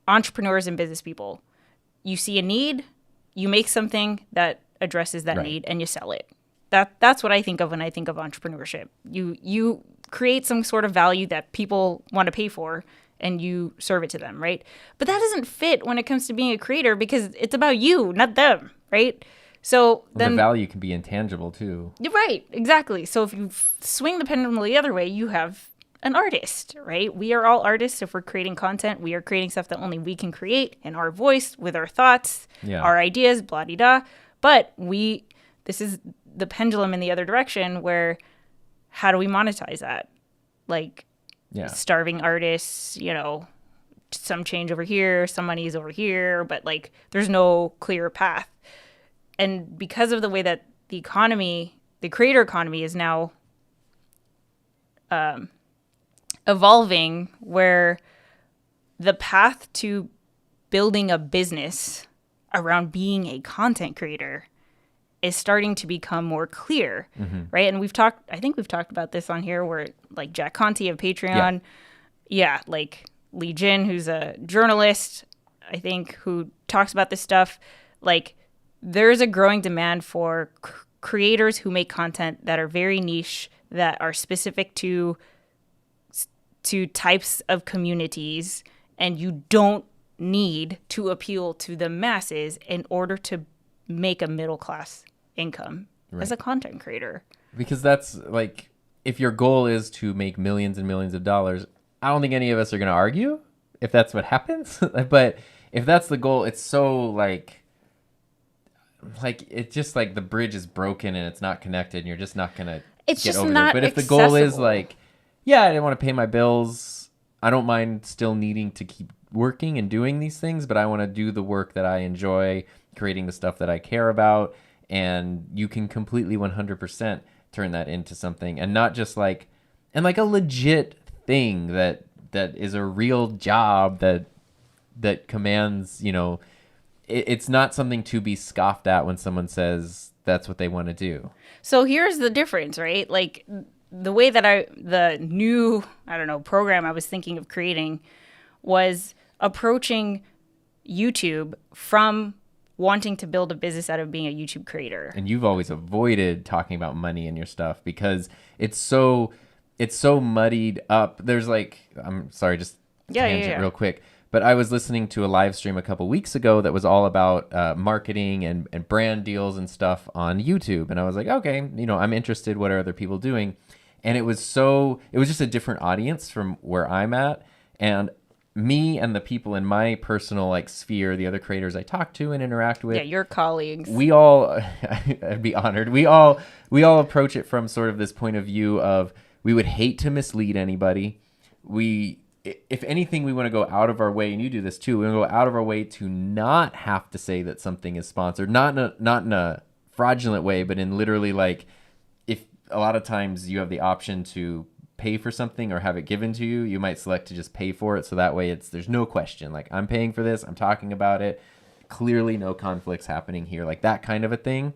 entrepreneurs and business people. You see a need, you make something that addresses that need, and you sell it. That's what I think of when I think of entrepreneurship. You create some sort of value that people want to pay for, and you serve it to them, right? But that doesn't fit when it comes to being a creator because it's about you, not them, right? So then the value can be intangible too. Right, exactly. So if you swing the pendulum the other way, you have an artist, right? We are all artists. If we're creating content, we are creating stuff that only we can create in our voice, with our thoughts, our ideas, blah-de-da. But this is the pendulum in the other direction where how do we monetize that? Like starving artists, some change over here, some money is over here, but like there's no clear path. And because of the way that the creator economy is now evolving, where the path to building a business around being a content creator is starting to become more clear, right? And I think we've talked about this on here where like Jack Conte of Patreon, like Lee Jin, who's a journalist, I think, who talks about this stuff, like there's a growing demand for creators who make content that are very niche, that are specific to types of communities, and you don't need to appeal to the masses in order to make a middle class income as a content creator. Because that's like, if your goal is to make millions and millions of dollars, I don't think any of us are going to argue if that's what happens. But if that's the goal, it's so like like it's just like the bridge is broken and it's not connected and you're just not gonna It's get just over not there. But if accessible. the goal is like, yeah, I didn't want to pay my bills, I don't mind still needing to keep working and doing these things, but I want to do the work that I enjoy, creating the stuff that I care about, and you can completely 100% turn that into something, and not just like, and like a legit thing that is a real job that commands, you know, it's not something to be scoffed at when someone says that's what they want to do. So here's the difference, right? Like the way that the new, I don't know, program I was thinking of creating was approaching YouTube from wanting to build a business out of being a YouTube creator. And you've always avoided talking about money in your stuff because it's so muddied up. There's like, I'm sorry, just tangent real quick. But I was listening to a live stream a couple weeks ago that was all about marketing and brand deals and stuff on YouTube. And I was like, okay, you know, I'm interested. What are other people doing? And it was just a different audience from where I'm at. And me and the people in my personal like sphere, the other creators I talk to and interact with. Yeah, your colleagues. We all, I'd be honored. We all approach it from sort of this point of view of we would hate to mislead anybody. If anything, we want to go out of our way, and you do this too. We want to go out of our way to not have to say that something is sponsored, not in a fraudulent way, but in literally like, if a lot of times you have the option to pay for something or have it given to you, you might select to just pay for it. So that way there's no question. Like, I'm paying for this, I'm talking about it. Clearly no conflicts happening here, like that kind of a thing.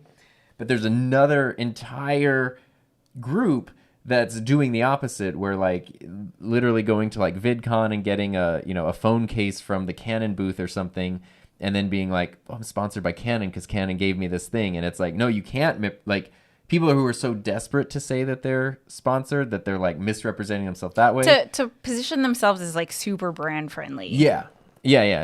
But there's another entire group that's doing the opposite, where like literally going to like VidCon and getting a phone case from the Canon booth or something, and then being like, oh, I'm sponsored by Canon because Canon gave me this thing. And it's like, no, you can't. Like, people who are so desperate to say that they're sponsored that they're like misrepresenting themselves that way. To position themselves as like super brand friendly. Yeah.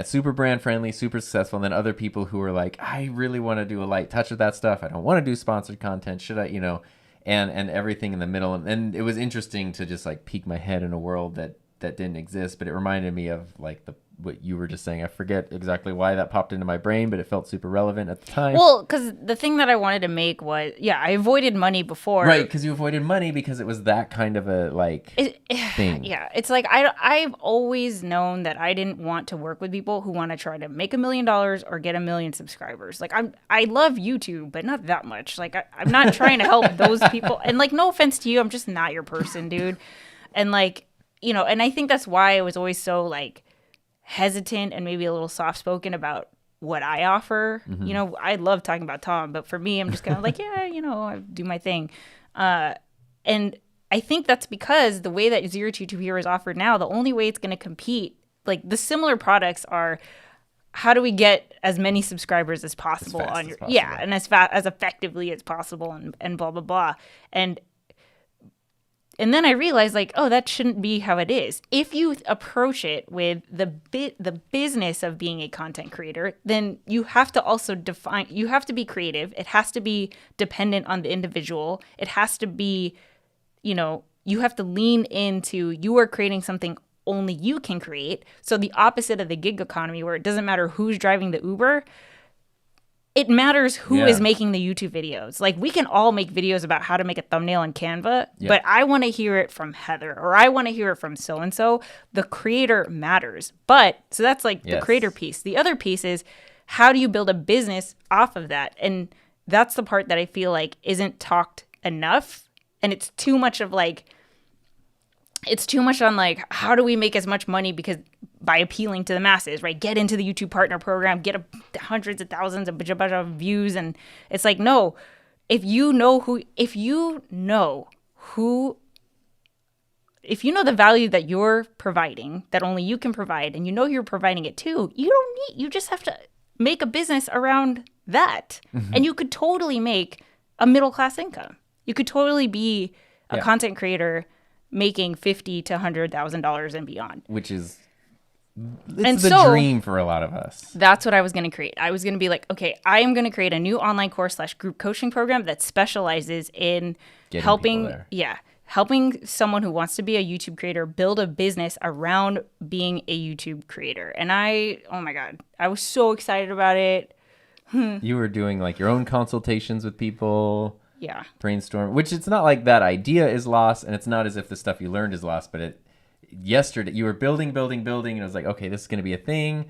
Super brand friendly, super successful. And then other people who are like, I really want to do a light touch of that stuff. I don't want to do sponsored content. Should I, and everything in the middle. And it was interesting to just like peek my head in a world that didn't exist. But it reminded me of like what you were just saying. I forget exactly why that popped into my brain, but it felt super relevant at the time. Well, because the thing that I wanted to make was, I avoided money before. Right, because you avoided money because it was that kind of a thing. Yeah, it's like I've always known that I didn't want to work with people who want to try to make $1 million or get 1 million subscribers. Like I love YouTube, but not that much. Like I'm not trying to help those people. And like, no offense to you, I'm just not your person, dude. And like, and I think that's why I was always so like hesitant and maybe a little soft-spoken about what I offer. Mm-hmm. I love talking about Tom, but for me, I'm just kind of like, I do my thing. And I think that's because the way that Zero to Two Hero is offered now, the only way it's going to compete, like the similar products are, how do we get as many subscribers as possible on your, and as effectively as possible and blah, blah, blah. And then I realized, like, oh, that shouldn't be how it is. If you approach it with the business of being a content creator, then you have to also you have to be creative. It has to be dependent on the individual. It has to be, you have to lean into, you are creating something only you can create. So the opposite of the gig economy, where it doesn't matter who's driving the Uber, it matters who is making the YouTube videos. Like, we can all make videos about how to make a thumbnail in Canva, but I want to hear it from Heather, or I want to hear it from so-and-so. The creator matters. So that's like the creator piece. The other piece is, how do you build a business off of that? And that's the part that I feel like isn't talked enough. And it's too much of like, on like, how do we make as much money by appealing to the masses, right? Get into the YouTube partner program, get hundreds of thousands of views. And it's like, no, if you know the value that you're providing, that only you can provide, and you're providing it too, you just have to make a business around that. Mm-hmm. And you could totally make a middle-class income. You could totally be a content creator making $50,000 to $100,000 and beyond. Which is, it's the dream for a lot of us. That's what I was going to create. I was going to be like, okay, I am going to create a new online course / group coaching program that specializes in helping someone who wants to be a YouTube creator build a business around being a YouTube creator. And oh my God, I was so excited about it. You were doing like your own consultations with people. Yeah. Brainstorm, which it's not like that idea is lost, and it's not as if the stuff you learned is lost, but yesterday you were building, and it was like, okay, this is going to be a thing.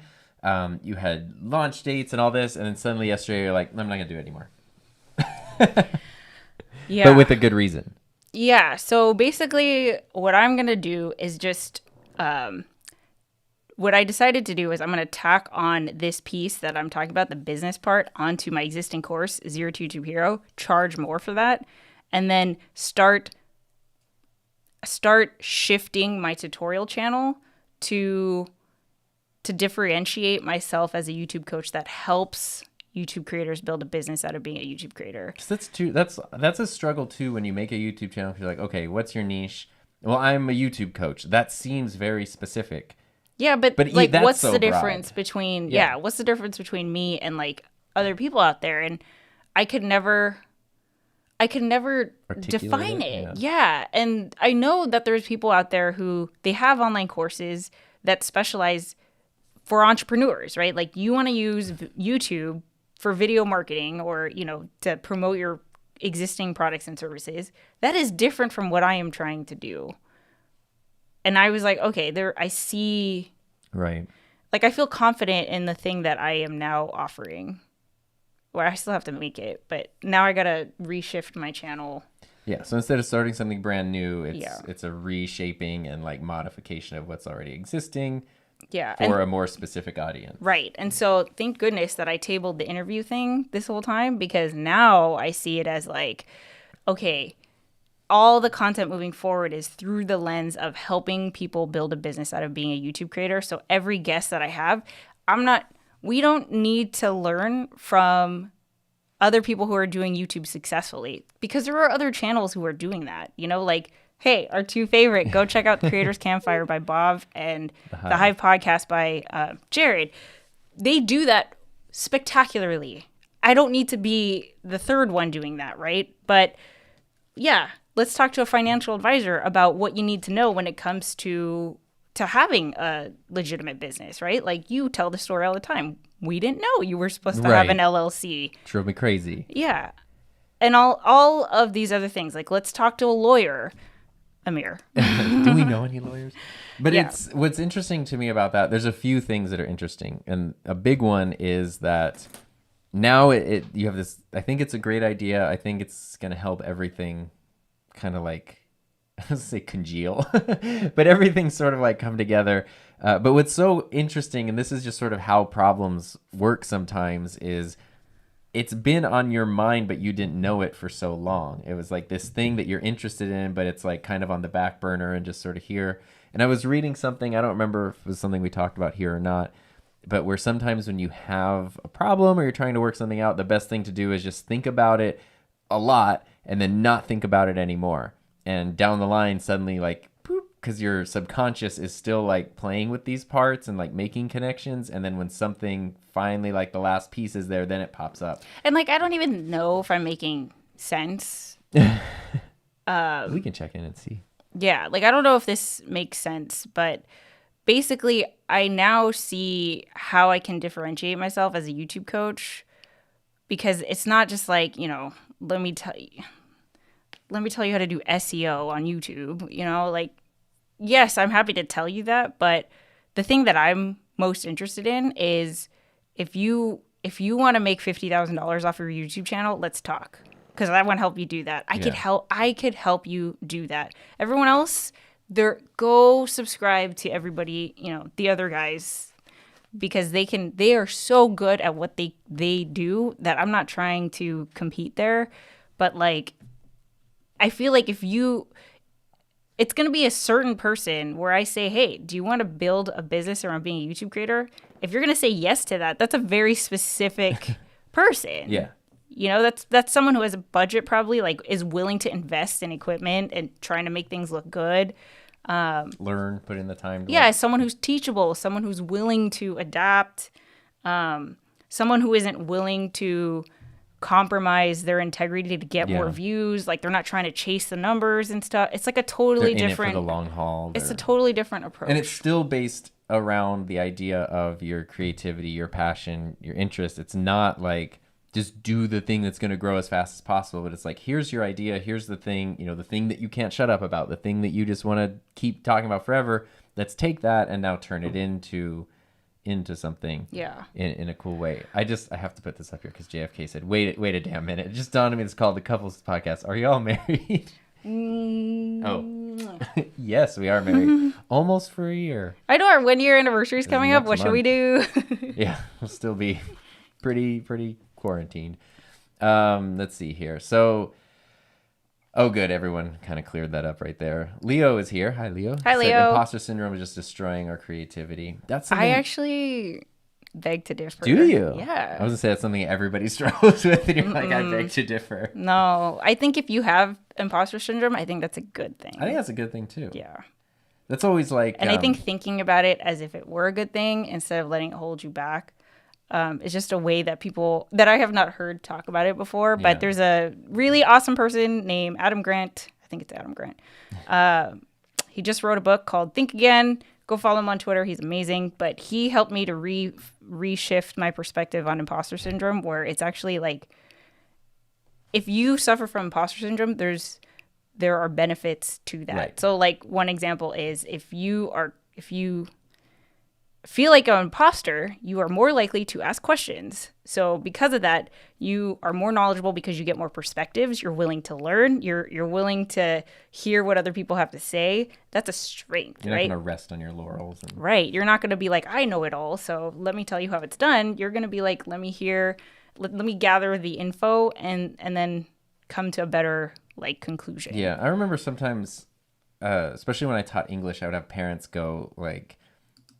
You had launch dates and all this, and then suddenly yesterday you're like, I'm not going to do it anymore. Yeah. But with a good reason. Yeah. So basically what I'm going to do is just, what I decided to do is I'm going to tack on this piece that I'm talking about, the business part, onto my existing course, Zero to YouTube Hero, charge more for that, and then start shifting my tutorial channel to differentiate myself as a YouTube coach that helps YouTube creators build a business out of being a YouTube creator. That's a struggle too when you make a YouTube channel. You're like, okay, what's your niche? Well, I'm a YouTube coach. That seems very specific. Yeah, but like, what's the difference between what's the difference between me and like other people out there? And I could never define it. Yeah. And I know that there's people out there who they have online courses that specialize for entrepreneurs, right? Like you want to use YouTube for video marketing or, you know, to promote your existing products and services. That is different from what I am trying to do. And I was like, okay, I see. Right. Like I feel confident in the thing that I am now offering. Well, I still have to make it, but now I got to reshift my channel. Yeah. So instead of starting something brand new, it's a reshaping and like modification of what's already existing. Yeah. For a more specific audience. Right. And so thank goodness that I tabled the interview thing this whole time, because now I see it as like, okay, all the content moving forward is through the lens of helping people build a business out of being a YouTube creator. So every guest that I have, we don't need to learn from other people who are doing YouTube successfully, because there are other channels who are doing that, you know, like, hey, our two favorite, go check out Creators Campfire by Bob and the Hive Podcast by Jared. They do that spectacularly. I don't need to be the third one doing that, right? But yeah, let's talk to a financial advisor about what you need to know when it comes to having a legitimate business, right? Like you tell the story all the time. We didn't know you were supposed to have an LLC. Drove me crazy. Yeah. And all of these other things. Like, let's talk to a lawyer. Amir. Do we know any lawyers? But it's what's interesting to me about that. There's a few things that are interesting, and a big one is that now you have this. I think it's a great idea. I think it's going to help everything, kind of like I was say congeal, but everything sort of like come together. But what's so interesting, and this is just sort of how problems work sometimes, is it's been on your mind, but you didn't know it for so long. It was like this thing that you're interested in, but it's like kind of on the back burner and just sort of here. And I was reading something, I don't remember if it was something we talked about here or not, but where sometimes when you have a problem or you're trying to work something out, the best thing to do is just think about it a lot and then not think about it anymore. And down the line, suddenly like, because your subconscious is still like playing with these parts and like making connections, and then when something finally like the last piece is there, then it pops up. And like I don't even know if I'm making sense. We can check in and see. Yeah, like I don't know if this makes sense, but basically I now see how I can differentiate myself as a YouTube coach, because it's not just like, you know, let me tell you how to do SEO on YouTube, you know, like, yes, I'm happy to tell you that, but the thing that I'm most interested in is if you want to make $50,000 off your YouTube channel, let's talk, because I want to help you do that. I could help you do that. Everyone else, go subscribe to everybody, you know, the other guys, because they are so good at what they do that I'm not trying to compete there, but like I feel like it's going to be a certain person where I say, hey, do you want to build a business around being a YouTube creator? If you're going to say yes to that, that's a very specific person. Yeah. You know, that's someone who has a budget, probably, like is willing to invest in equipment and trying to make things look good. Learn, put in the time. Someone who's teachable, someone who's willing to adapt, someone who isn't willing to compromise their integrity to get more views. Like they're not trying to chase the numbers and stuff. It's like a totally different. In it for the long haul. It's a totally different approach. And it's still based around the idea of your creativity, your passion, your interest. It's not like just do the thing that's going to grow as fast as possible, but it's like, here's your idea, here's the thing, the thing that you can't shut up about, the thing that you just want to keep talking about forever. Let's take that and now turn it into something in a cool way. I have to put this up here because JFK said, wait a damn minute. It just dawned on me it's called the Couples Podcast. Are you all married? Oh, yes, we are married. Almost for a year. I know our 1 year anniversary is coming up. What should we do? Yeah, we'll still be pretty quarantined. Let's see here. So, oh, good. Everyone kind of cleared that up right there. Leo is here. Hi, Leo. Hi, Leo. Imposter syndrome is just destroying our creativity. That's something... I actually beg to differ. Do you? Yeah. I was gonna say that's something everybody struggles with, and you're like, I beg to differ. No, I think if you have imposter syndrome, I think that's a good thing. I think that's a good thing too. Yeah. That's always like... And I think thinking about it as if it were a good thing instead of letting it hold you back is just a way that people that I have not heard talk about it before. But there's a really awesome person named Adam Grant. I think it's Adam Grant. He just wrote a book called Think Again. Go follow him on Twitter. He's amazing. But he helped me to reshift my perspective on imposter syndrome, where it's actually like, if you suffer from imposter syndrome, there are benefits to that. Right. So like one example is if you feel like an imposter, you are more likely to ask questions. So because of that, you are more knowledgeable because you get more perspectives. You're willing to learn. You're willing to hear what other people have to say. That's a strength, You're right? not going to rest on your laurels. Right. You're not going to be like, I know it all, so let me tell you how it's done. You're going to be like, let me gather the info and then come to a better like conclusion. Yeah. I remember sometimes, especially when I taught English, I would have parents go like,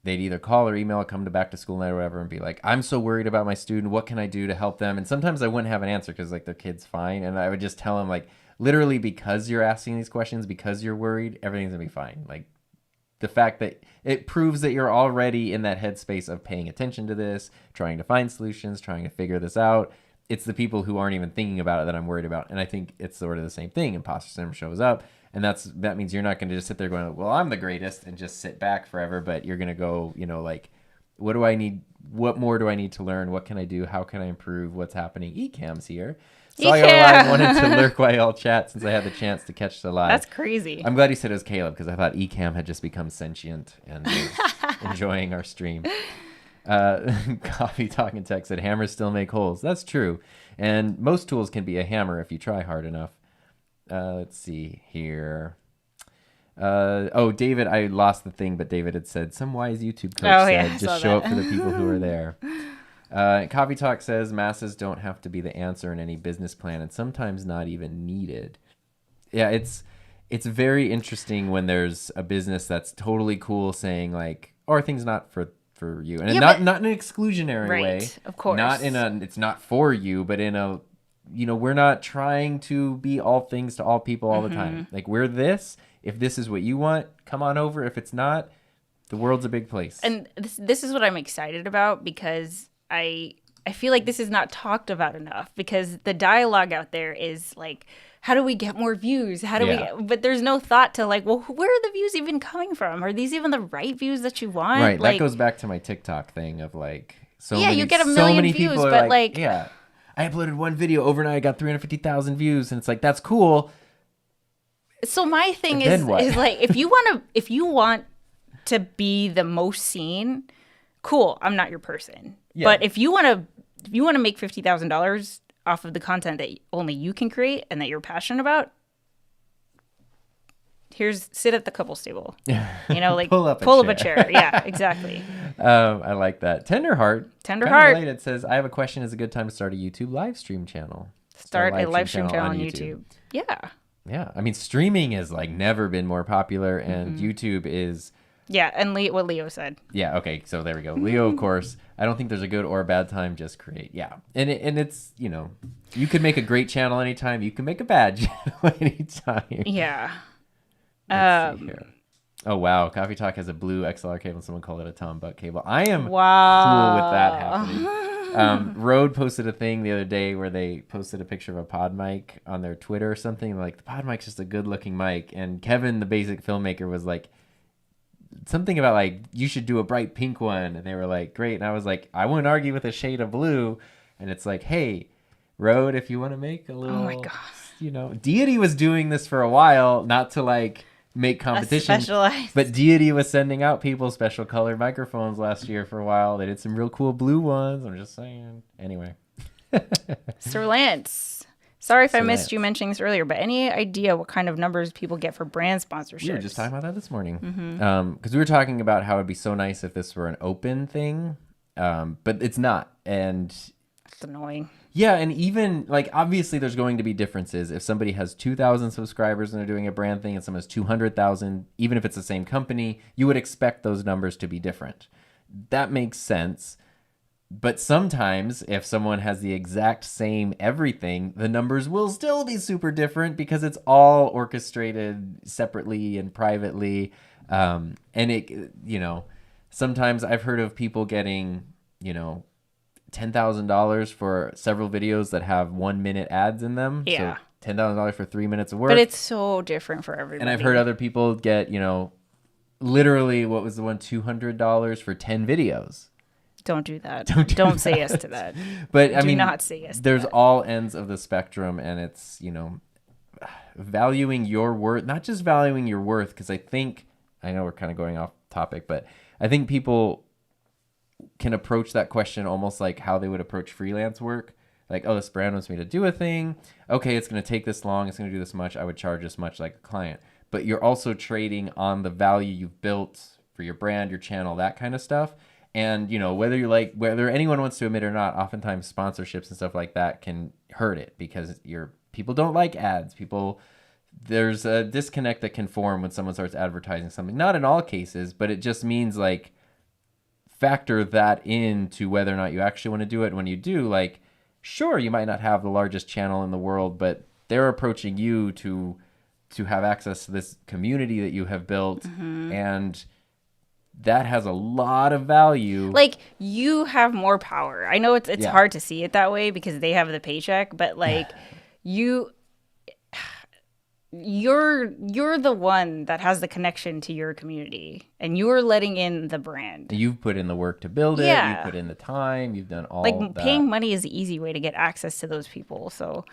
they'd either call or email, come to back to school night or whatever, and be like, I'm so worried about my student. What can I do to help them? And sometimes I wouldn't have an answer because like their kid's fine. And I would just tell them like, literally because you're asking these questions, because you're worried, everything's gonna be fine. Like the fact that it proves that you're already in that headspace of paying attention to this, trying to find solutions, trying to figure this out. It's the people who aren't even thinking about it that I'm worried about. And I think it's sort of the same thing. Imposter syndrome shows up. And that means you're not going to just sit there going, well, I'm the greatest and just sit back forever. But you're going to go, like, what do I need? What more do I need to learn? What can I do? How can I improve? What's happening? Ecam's here. Saw y'all live, wanted to lurk while y'all chat since I had the chance to catch the live. That's crazy. I'm glad you said it was Caleb because I thought Ecam had just become sentient and was enjoying our stream. Coffee Talking Tech said, hammers still make holes. That's true. And most tools can be a hammer if you try hard enough. Let's see here. David, I lost the thing, but David had said, some wise YouTube coach said, just show up for the people who are there. Coffee Talk says, masses don't have to be the answer in any business plan and sometimes not even needed. Yeah, it's very interesting when there's a business that's totally cool saying like, are things not for you? And not in an exclusionary way. Of course. Not it's not for you, but in a, we're not trying to be all things to all people all the time. Like we're this. If this is what you want, come on over. If it's not, the world's a big place. And this is what I'm excited about because I feel like this is not talked about enough because the dialogue out there is like, how do we get more views? But there's no thought to like, well, where are the views even coming from? Are these even the right views that you want? Right. Like, that goes back to my TikTok thing of like, you get a million views, but like, yeah. I uploaded one video overnight, I got 350,000 views, and it's like, that's cool. So my thing is like, if you want to be the most seen, cool. I'm not your person. Yeah. But if you want to make $50,000 off of the content that only you can create and that you're passionate about, sit at the couples table. Like pull up a chair. Yeah, exactly. I like that. Tender Heart related says, I have a question. Is a good time to start a YouTube live stream channel? Start a live stream channel on YouTube. Yeah. Yeah. I mean, streaming has like never been more popular and YouTube is. Yeah. And what Leo said. Yeah. Okay. So there we go. Leo, of course, I don't think there's a good or a bad time. Just create. Yeah. And it's, you could make a great channel anytime. You can make a bad channel anytime. Yeah. Let's see here. Oh, wow. Coffee Talk has a blue XLR cable. Someone called it a Tom Buck cable. I am cool with that happening. Rode posted a thing the other day where they posted a picture of a pod mic on their Twitter or something. Like, the pod mic's just a good looking mic. And Kevin, the basic filmmaker, was like, something about like, you should do a bright pink one. And they were like, great. And I was like, I wouldn't argue with a shade of blue. And it's like, hey, Rode, if you want to make a little, oh my God. you know, Deity was doing this for a while, not to like make competition, but Deity was sending out people special colored microphones last year for a while. They did some real cool blue ones. I'm just saying. Anyway. Sir Lance. Sorry if I missed you mentioning this earlier, but any idea what kind of numbers people get for brand sponsorships? We were just talking about that this morning. Because we were talking about how it'd be so nice if this were an open thing, but it's not. And it's annoying. Yeah, and even, like, obviously there's going to be differences. If somebody has 2,000 subscribers and they're doing a brand thing and someone has 200,000, even if it's the same company, you would expect those numbers to be different. That makes sense. But sometimes, if someone has the exact same everything, the numbers will still be super different because it's all orchestrated separately and privately. And it, you know, sometimes I've heard of people getting, you know, $10,000 for several videos that have 1 minute ads in them. Yeah. So $10,000 for 3 minutes of work. But it's so different for everybody. And I've heard other people get, you know, literally, what was the one, $200 for 10 videos. Don't do that. Don't say yes to that. But I mean, do not say yes to there's that. all ends of the spectrum, and it's, you know, valuing your worth, not just valuing your worth, because I know we're kind of going off topic, but I think people can approach that question almost like how they would approach freelance work. Like, oh, this brand wants me to do a thing. Okay, it's going to take this long. It's going to do this much. I would charge this much like a client. But you're also trading on the value you've built for your brand, your channel, that kind of stuff. And, you know, whether anyone wants to admit it or not, oftentimes sponsorships and stuff like that can hurt it because people don't like ads. There's a disconnect that can form when someone starts advertising something. Not in all cases, but it just means like factor that into whether or not you actually want to do it. And when you do, like, sure, you might not have the largest channel in the world, but they're approaching you to have access to this community that you have built. Mm-hmm. And that has a lot of value. Like, you have more power. I know it's hard to see it that way because they have the paycheck, but like you're the one that has the connection to your community, and you're letting in the brand. You've put in the work to build it. You put in the time. You've done all like that. Paying money is the easy way to get access to those people. So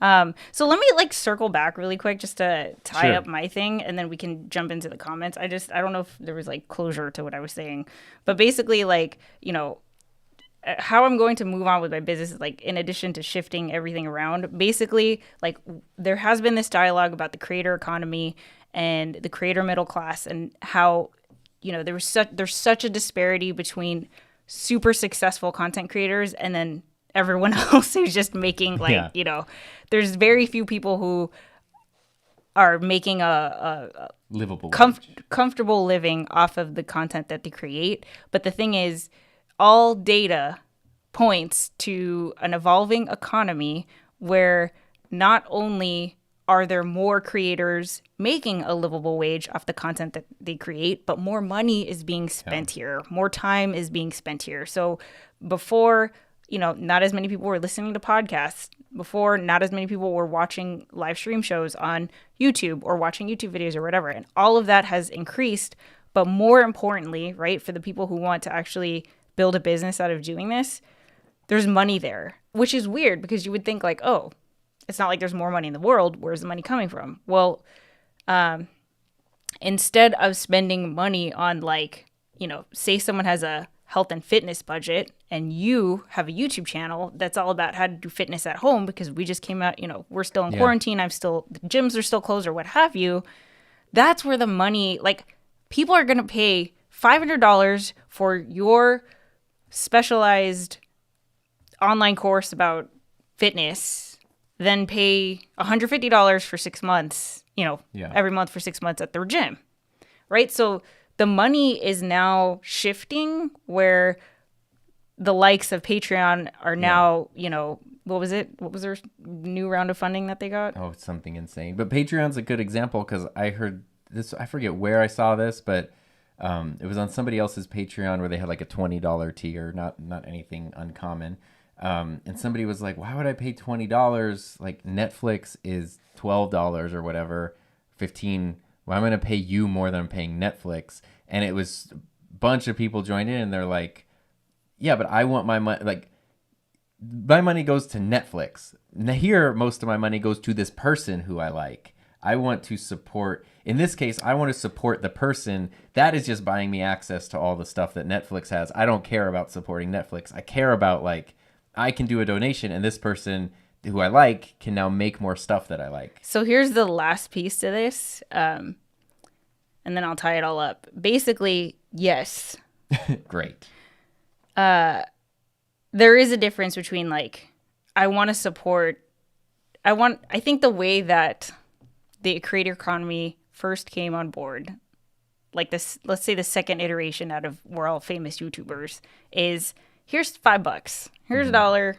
let me like circle back really quick just to tie up my thing, and then we can jump into the comments. I don't know if there was like closure to what I was saying, but basically, like, you know, how I'm going to move on with my business is like, in addition to shifting everything around, basically, like, there has been this dialogue about the creator economy and the creator middle class, and how, you know, there's such a disparity between super successful content creators and then everyone else who's just making like, you know, there's very few people who are making a livable, comfortable living off of the content that they create. But the thing is, all data points to an evolving economy where not only are there more creators making a livable wage off the content that they create, but more money is being spent here. More time is being spent here. So before, you know, not as many people were listening to podcasts. Before, not as many people were watching live stream shows on YouTube or watching YouTube videos or whatever. And all of that has increased. But more importantly, right, for the people who want to actually build a business out of doing this, there's money there, which is weird because you would think like, oh, it's not like there's more money in the world. Where's the money coming from? Well, instead of spending money on, like, you know, say someone has a health and fitness budget and you have a YouTube channel that's all about how to do fitness at home because we just came out, you know, we're still in quarantine. The gyms are still closed or what have you. That's where the money, like, people are going to pay $500 for your specialized online course about fitness, then pay $150 for 6 months, you know, every month for 6 months at their gym, right? So the money is now shifting where the likes of Patreon are now, you know, what was it? What was their new round of funding that they got? Oh, it's something insane. But Patreon's a good example because I heard this, I forget where I saw this, but It was on somebody else's Patreon where they had like a $20 tier, not anything uncommon. And somebody was like, why would I pay $20? Like Netflix is $12 or whatever, 15. Well, I'm going to pay you more than I'm paying Netflix. And it was a bunch of people joined in and they're like, yeah, but I want my money. Like my money goes to Netflix. Now here, most of my money goes to this person who I like. I want to support, in this case, I want to support the person that is just buying me access to all the stuff that Netflix has. I don't care about supporting Netflix. I care about like, I can do a donation and this person who I like can now make more stuff that I like. So here's the last piece to this. And then I'll tie it all up. Basically, yes. Great. There is a difference between like, I want to support, I think the way that the creator economy first came on board, like this, let's say the second iteration out of we're all famous YouTubers, is here's $5, here's $1,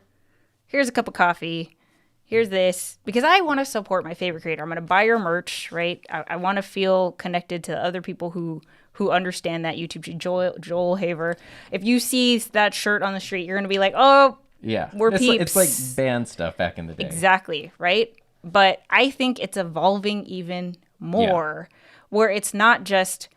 here's a cup of coffee, here's this, because I want to support my favorite creator. I'm going to buy your merch, right? I want to feel connected to other people who understand that YouTube. Joel Haver, if you see that shirt on the street, you're going to be like, oh, yeah, we're peeps. It's like band stuff back in the day. Exactly, right? But I think it's evolving even more, where it's not just,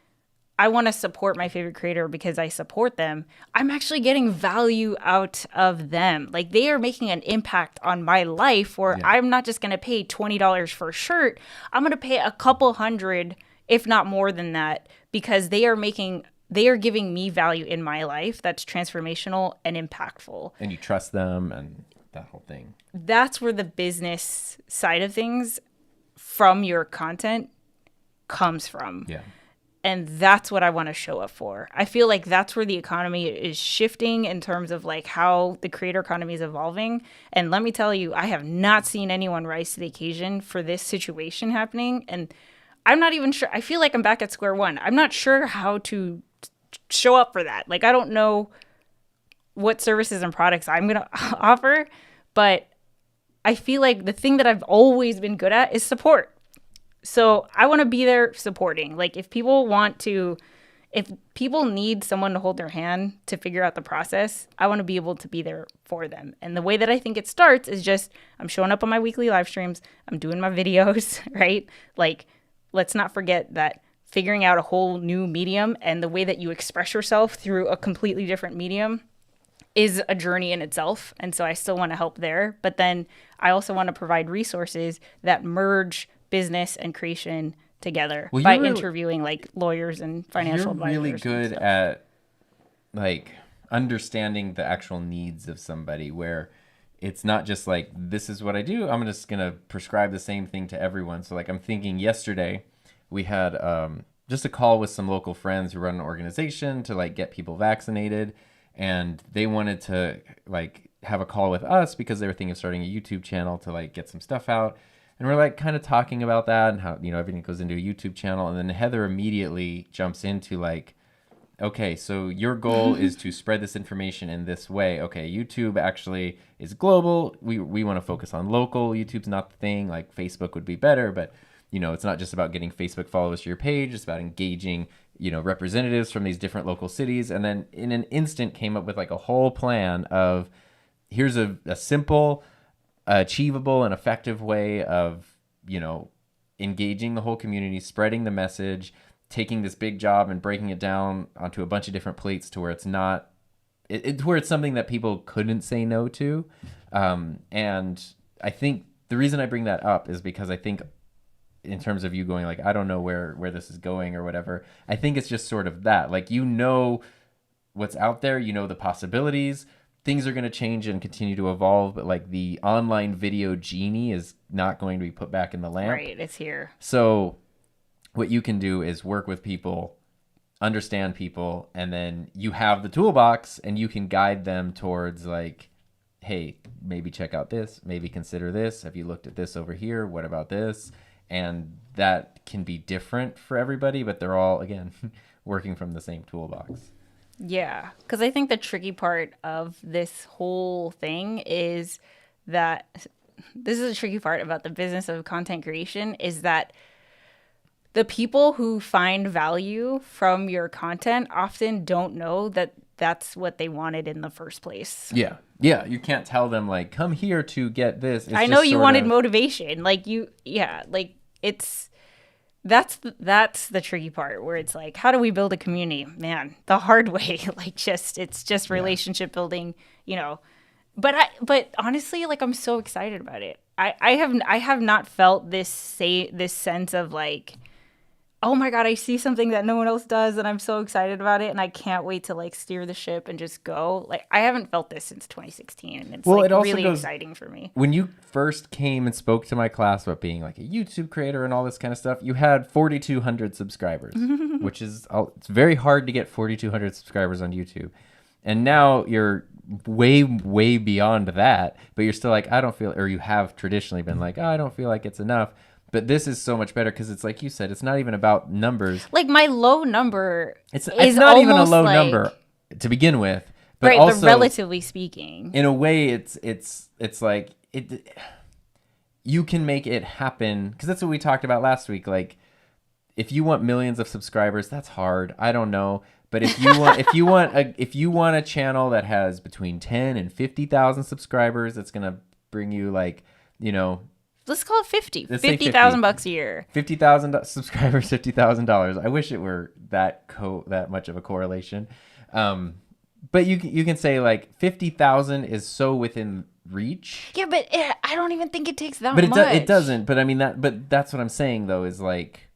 I want to support my favorite creator because I support them. I'm actually getting value out of them. Like they are making an impact on my life where I'm not just going to pay $20 for a shirt. I'm going to pay a couple hundred, if not more than that, because they are giving me value in my life that's transformational and impactful. And you trust them and that whole thing. That's where the business side of things from your content comes from. Yeah. And that's what I want to show up for. I feel like that's where the economy is shifting in terms of like how the creator economy is evolving. And let me tell you, I have not seen anyone rise to the occasion for this situation happening. And I'm not even sure. I feel like I'm back at square one. I'm not sure how to show up for that. Like, I don't know what services and products I'm going to offer, but I feel like the thing that I've always been good at is support. So I want to be there supporting. Like if people need someone to hold their hand to figure out the process, I want to be able to be there for them. And the way that I think it starts is just, I'm showing up on my weekly live streams. I'm doing my videos, right? Like, let's not forget that figuring out a whole new medium and the way that you express yourself through a completely different medium is a journey in itself. And so I still want to help there. But then I also want to provide resources that merge business and creation together by interviewing like lawyers and financial advisors. You're really good at like understanding the actual needs of somebody where it's not just like, this is what I do. I'm just going to prescribe the same thing to everyone. So like I'm thinking yesterday we had just a call with some local friends who run an organization to like get people vaccinated. And they wanted to like have a call with us because they were thinking of starting a YouTube channel to like get some stuff out. And we're like kind of talking about that and how, everything goes into a YouTube channel. And then Heather immediately jumps into like, okay, so your goal is to spread this information in this way. Okay, YouTube actually is global. We want to focus on local. YouTube's not the thing. Like Facebook would be better, but it's not just about getting Facebook followers to your page. It's about engaging representatives from these different local cities. And then in an instant came up with like a whole plan of here's a simple, achievable, and effective way of, engaging the whole community, spreading the message, taking this big job and breaking it down onto a bunch of different plates to where it's not, where it's something that people couldn't say no to. And I think the reason I bring that up is because I think in terms of you going like, I don't know where this is going or whatever, I think it's just sort of that, like, what's out there, the possibilities, things are going to change and continue to evolve, but like the online video genie is not going to be put back in the lamp. Right, it's here. So what you can do is work with people, understand people, and then you have the toolbox and you can guide them towards like, hey, maybe check out this, maybe consider this. Have you looked at this over here? What about this? And that can be different for everybody, but they're all, again, working from the same toolbox. Yeah, because I think the tricky part of this whole thing is that this is a tricky part about the business of content creation is that the people who find value from your content often don't know that that's what they wanted in the first place. Yeah. Yeah. You can't tell them like, come here to get this. I know you wanted motivation. Like that's the tricky part where it's like, how do we build a community? Man, the hard way. Like it's just relationship building, But honestly, like I'm so excited about it. I have not felt this sense of like, oh my God, I see something that no one else does and I'm so excited about it and I can't wait to like steer the ship and just go. Like I haven't felt this since 2016 and it's really exciting for me. When you first came and spoke to my class about being like a YouTube creator and all this kind of stuff, you had 4,200 subscribers, which is, it's very hard to get 4,200 subscribers on YouTube. And now you're way, way beyond that, but you're still like, I don't feel, or you have traditionally been like, oh, I don't feel like it's enough. But this is so much better because it's like you said, it's not even about numbers. Like my low number it's not even a low number to begin with. But right, also, but relatively speaking. In a way, it's like you can make it happen because that's what we talked about last week. Like if you want millions of subscribers, that's hard. I don't know. But if you want a channel that has between 10 and 50,000 subscribers, it's gonna bring you like, let's call it 50. $50,000 a year. 50,000 subscribers, $50,000. I wish it were that much of a correlation. But you can say like 50,000 is so within reach. Yeah, but I don't even think it takes that much. But it doesn't. But I mean but that's what I'm saying though is like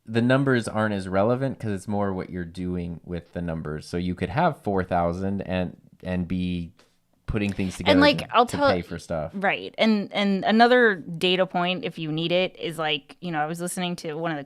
the numbers aren't as relevant because it's more what you're doing with the numbers. So you could have 4,000 and be putting things together and like to pay for stuff. Right. And another data point, if you need it, is like, I was listening to one of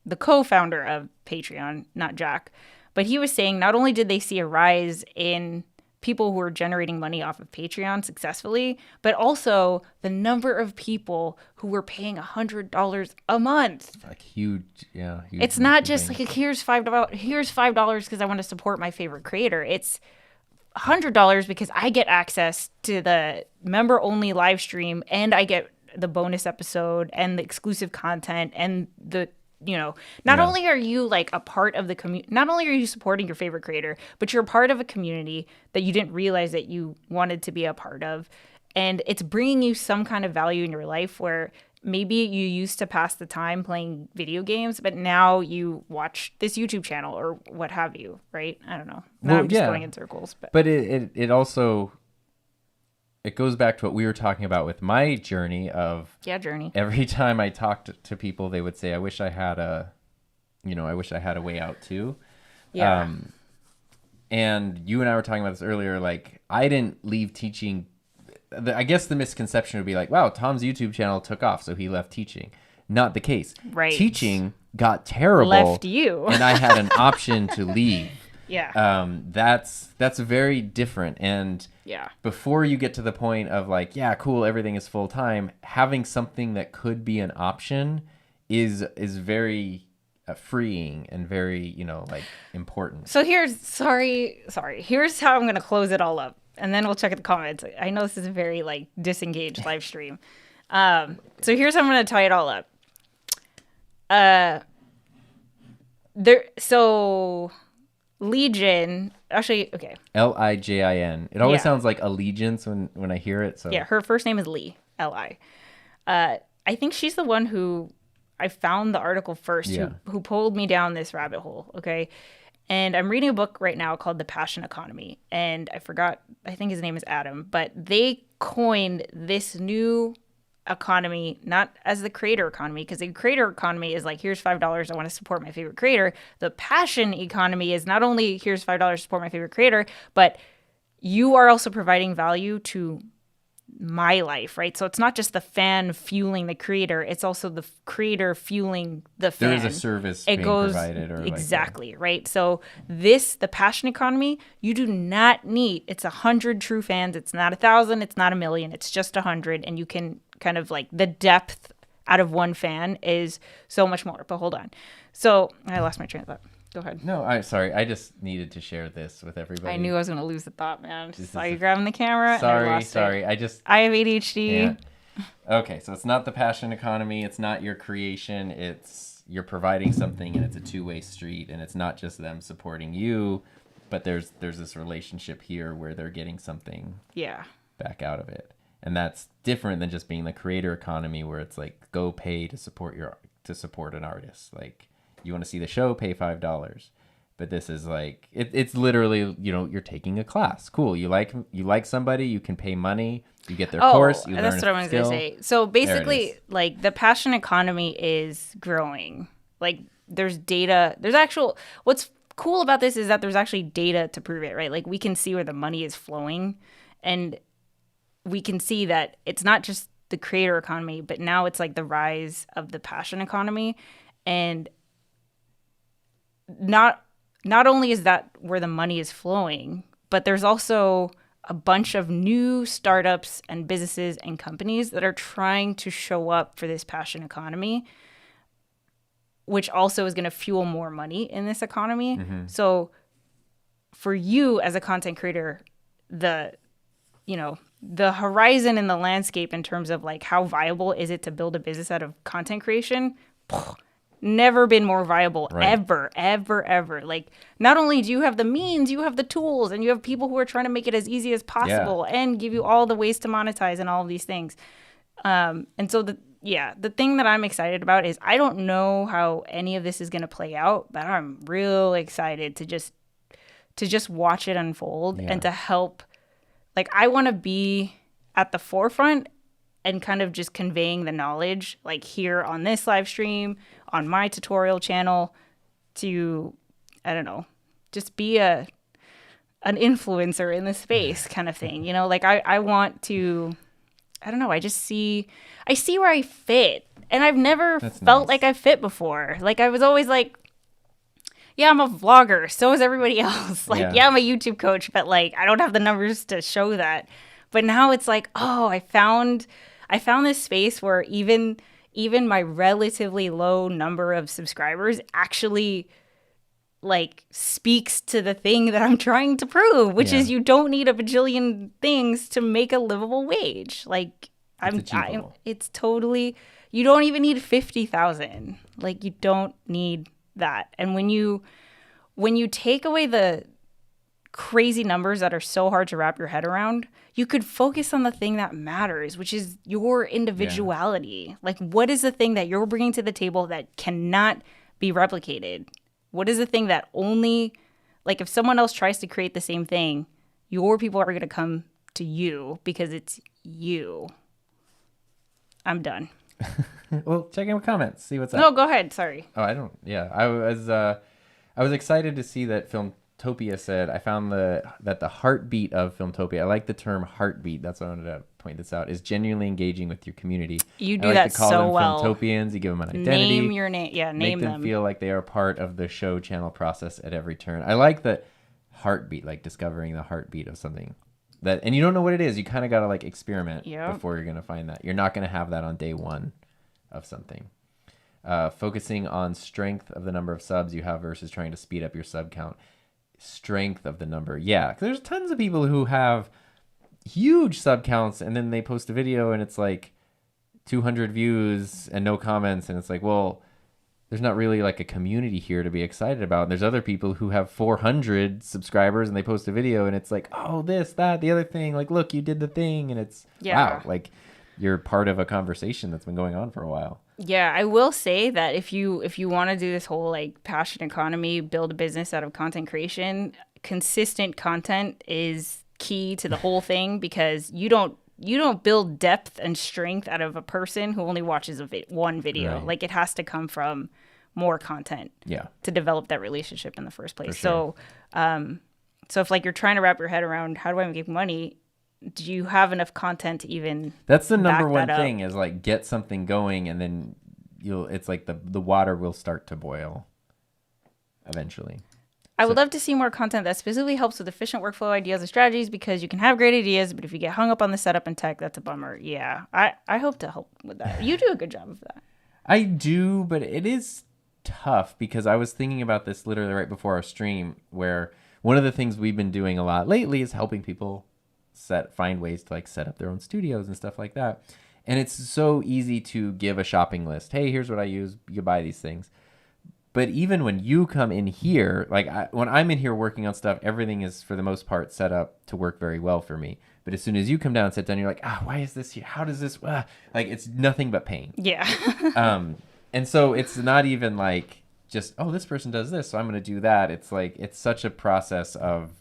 the co-founder of Patreon, not Jack, but he was saying not only did they see a rise in people who are generating money off of Patreon successfully, but also the number of people who were paying $100 a month. It's like huge. It's not just like, here's $5 because I want to support my favorite creator. It's $100 because I get access to the member-only live stream and I get the bonus episode and the exclusive content and the not only are you like a part of the community, not only are you supporting your favorite creator, but you're a part of a community that you didn't realize that you wanted to be a part of. And it's bringing you some kind of value in your life where maybe you used to pass the time playing video games, but now you watch this YouTube channel or what have you, right? I don't know. Now I'm just going in circles. But it also... It goes back to what we were talking about with my journey of every time I talked to people, they would say, I wish I had a way out too. Yeah. And you and I were talking about this earlier. Like I didn't leave teaching. I guess the misconception would be like, wow, Tom's YouTube channel took off, so he left teaching. Not the case. Right. Teaching got terrible. Left you. And I had an option to leave. Yeah. That's very different. And yeah, before you get to the point of like, yeah, cool, everything is full time, having something that could be an option is very freeing and very, like important. So here's how I'm going to close it all up. And then we'll check the comments. I know this is a very like disengaged live stream. So here's how I'm going to tie it all up. Legion, actually, okay. Lijin. It always sounds like allegiance when I hear it. So yeah, her first name is Lee, Li. I think she's the one who I found the article first, who pulled me down this rabbit hole. Okay, and I'm reading a book right now called The Passion Economy, and I think his name is Adam, but they coined this new economy not as the creator economy, because the creator economy is like, here's $5, I want to support my favorite creator. The passion economy is not only here's $5 to support my favorite creator, but you are also providing value to my life, right? So it's not just the fan fueling the creator, it's also the creator fueling the fan. There is a service being provided. Or exactly, right? So the passion economy, you do not need, it's 100 true fans, it's not 1,000, it's not 1,000,000, it's just 100, and you can kind of like, the depth out of one fan is so much more. But hold on. So I lost my train of thought. Go ahead. No, I'm sorry. I just needed to share this with everybody. I knew I was going to lose the thought, man. Just saw you grabbing the camera. Sorry, and I lost it. I have ADHD. Yeah. Okay, so it's not the passion economy. It's not your creation. It's you're providing something and it's a two-way street, and it's not just them supporting you, but there's this relationship here where they're getting something back out of it. And that's different than just being the creator economy where it's like, go pay to support an artist. Like, you want to see the show, pay $5. But this is like, it's literally, you're taking a class. Cool. You like somebody, you can pay money, you get their course, you learn a skill. That's what I was going to say. So basically, like, the passion economy is growing. Like, there's data, what's cool about this is that there's actually data to prove it, right? Like, we can see where the money is flowing, and we can see that it's not just the creator economy, but now it's like the rise of the passion economy. And not only is that where the money is flowing, but there's also a bunch of new startups and businesses and companies that are trying to show up for this passion economy, which also is going to fuel more money in this economy. Mm-hmm. So for you as a content creator, the horizon in the landscape in terms of like how viable is it to build a business out of content creation, never been more viable, ever. Like, not only do you have the means, you have the tools, and you have people who are trying to make it as easy as possible and give you all the ways to monetize and all of these things. And so the thing that I'm excited about is I don't know how any of this is going to play out, but I'm real excited to just watch it unfold and to help. Like, I want to be at the forefront and kind of just conveying the knowledge, like here on this live stream, on my tutorial channel, to, I don't know, just be an influencer in the space kind of thing. Like, I want to, I don't know, I see where I fit. And I've never felt like I fit before. Like, I was always like, yeah, I'm a vlogger. So is everybody else. Like, I'm a YouTube coach, but like, I don't have the numbers to show that. But now it's like, oh, I found this space where even my relatively low number of subscribers actually like speaks to the thing that I'm trying to prove, which is you don't need a bajillion things to make a livable wage. Like, it's totally, you don't even need 50,000. Like, you don't need that. And when you take away the crazy numbers that are so hard to wrap your head around, you could focus on the thing that matters, which is your individuality. Like, what is the thing that you're bringing to the table that cannot be replicated? What is the thing that only, like, if someone else tries to create the same thing, your people are going to come to you because it's you. I'm done. Well, check in with comments, see what's up. No, go ahead. Sorry. Oh, I don't. Yeah, I was excited to see that Filmtopia said, I found that the heartbeat of Filmtopia, I like the term heartbeat, that's why I wanted to point this out, is genuinely engaging with your community. You do that so well. Filmtopians, you give them an identity. Name your name. Yeah, name them. Make them feel like they are part of the show channel process at every turn. I like the heartbeat, like discovering the heartbeat of something. And you don't know what it is. You kind of got to like experiment before you're going to find that. You're not going to have that on day one of something. Focusing on strength of the number of subs you have versus trying to speed up your sub count. Strength of the number. Yeah, there's tons of people who have huge sub counts and then they post a video and it's like 200 views and no comments. And it's like, well, there's not really like a community here to be excited about. And there's other people who have 400 subscribers and they post a video and it's like, oh, this, that, the other thing. Like, look, you did the thing. And it's, wow, like you're part of a conversation that's been going on for a while. Yeah, I will say that if you want to do this whole like passion economy, build a business out of content creation, consistent content is key to the whole thing, because you don't build depth and strength out of a person who only watches one video. Right. Like, it has to come from more content to develop that relationship in the first place. Sure. So if like you're trying to wrap your head around how do I make money, do you have enough content to even That's the number one thing is like get something going and then it's like the water will start to boil eventually. I would love to see more content that specifically helps with efficient workflow ideas and strategies, because you can have great ideas, but if you get hung up on the setup and tech, that's a bummer. Yeah, I hope to help with that. You do a good job of that. I do, but it is tough because I was thinking about this literally right before our stream, where one of the things we've been doing a lot lately is helping people find ways to like set up their own studios and stuff like that. And it's so easy to give a shopping list. Hey, here's what I use. You buy these things. But even when you come in here, like when I'm in here working on stuff, everything is for the most part set up to work very well for me. But as soon as you come down and sit down, you're like, why is this here? How does this, like, it's nothing but pain. Yeah. And so it's not even like just, this person does this, so I'm going to do that. It's like, it's such a process of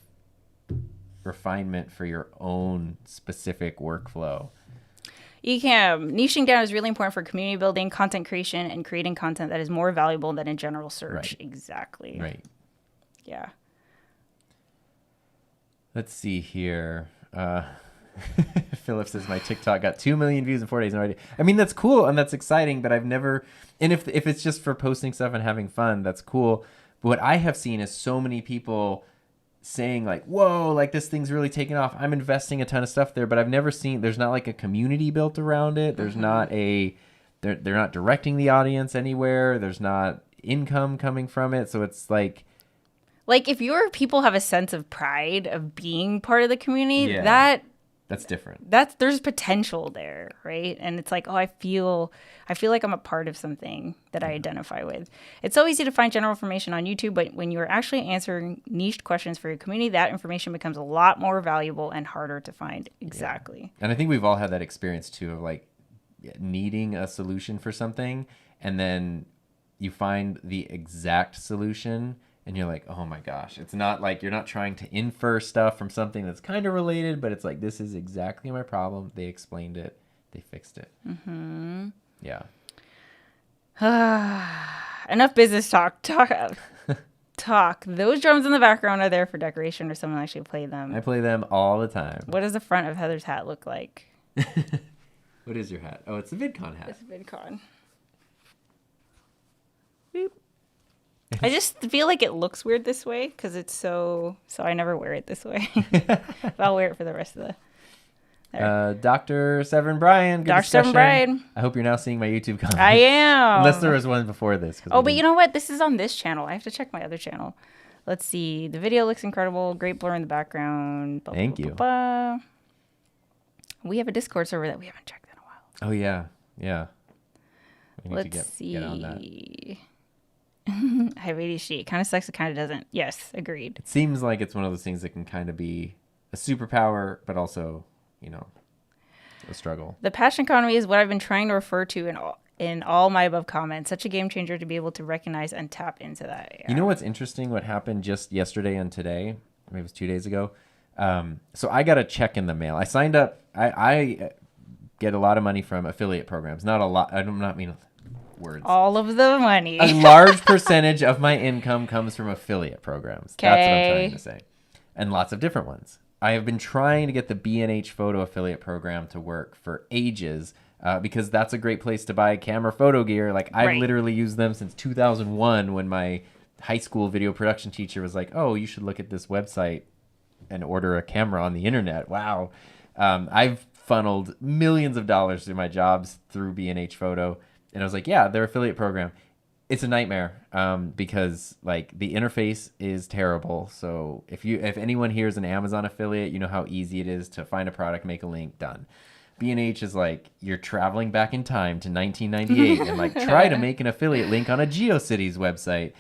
refinement for your own specific workflow. Niching down is really important for community building, content creation, and creating content that is more valuable than a general search. Right. Exactly. Right. Yeah. Let's see here. Philip says my TikTok got 2 million views in 4 days. No idea. I mean, that's cool and that's exciting, but I've never. And if it's just for posting stuff and having fun, that's cool. But what I have seen is so many people saying like, whoa, like this thing's really taking off. I'm investing a ton of stuff there, but I've never seen. There's not like a community built around it. There's not a. They're not directing the audience anywhere. There's not income coming from it. So it's like. Like if your people have a sense of pride of being part of the community, that's different. There's potential there, right? And it's like, I feel like I'm a part of something that I identify with. It's so easy to find general information on YouTube, but when you're actually answering niched questions for your community, that information becomes a lot more valuable and harder to find. Exactly. Yeah. And I think we've all had that experience too of like needing a solution for something, and then you find the exact solution. And you're like, oh my gosh, it's not like you're not trying to infer stuff from something that's kind of related, but it's like, this is exactly my problem. They explained it. They fixed it. Mm-hmm. Yeah. Enough business talk. Talk. Those drums in the background are there for decoration or someone actually play them. I play them all the time. What does the front of Heather's hat look like? What is your hat? Oh, it's a VidCon hat. It's a VidCon. Boop. I just feel like it looks weird this way because it's so I never wear it this way. But I'll wear it for the rest of the... Dr. Severin Bryan. Dr. Severin Bryan. I hope you're now seeing my YouTube comment. I am. Unless there was one before this. But you know what? This is on this channel. I have to check my other channel. Let's see. The video looks incredible. Great blur in the background. Thank you. We have a Discord server that we haven't checked in a while. Oh, yeah. Yeah. Let's see. Get on that. I have ADHD. It kind of sucks. It kind of doesn't. Yes, agreed. It seems like it's one of those things that can kind of be a superpower, but also, a struggle. The passion economy is what I've been trying to refer to in all my above comments. Such a game changer to be able to recognize and tap into that. Yeah. You know what's interesting? What happened just yesterday and today, maybe it was 2 days ago. So I got a check in the mail. I signed up. I get a lot of money from affiliate programs. Not a lot. I do not mean words. All of the money. A large percentage of my income comes from affiliate programs. That's what I'm trying to say. And lots of different ones. I have been trying to get the B&H photo affiliate program to work for ages because that's a great place to buy camera photo gear. Like I've literally used them since 2001 when my high school video production teacher was like, oh, you should look at this website and order a camera on the internet. Wow. I've funneled millions of dollars through my jobs through B&H photo. And I was like, yeah, their affiliate program. It's a nightmare because like the interface is terrible. So if anyone here is an Amazon affiliate, you know how easy it is to find a product, make a link, done. B&H is like you're traveling back in time to 1998 and like try to make an affiliate link on a GeoCities website.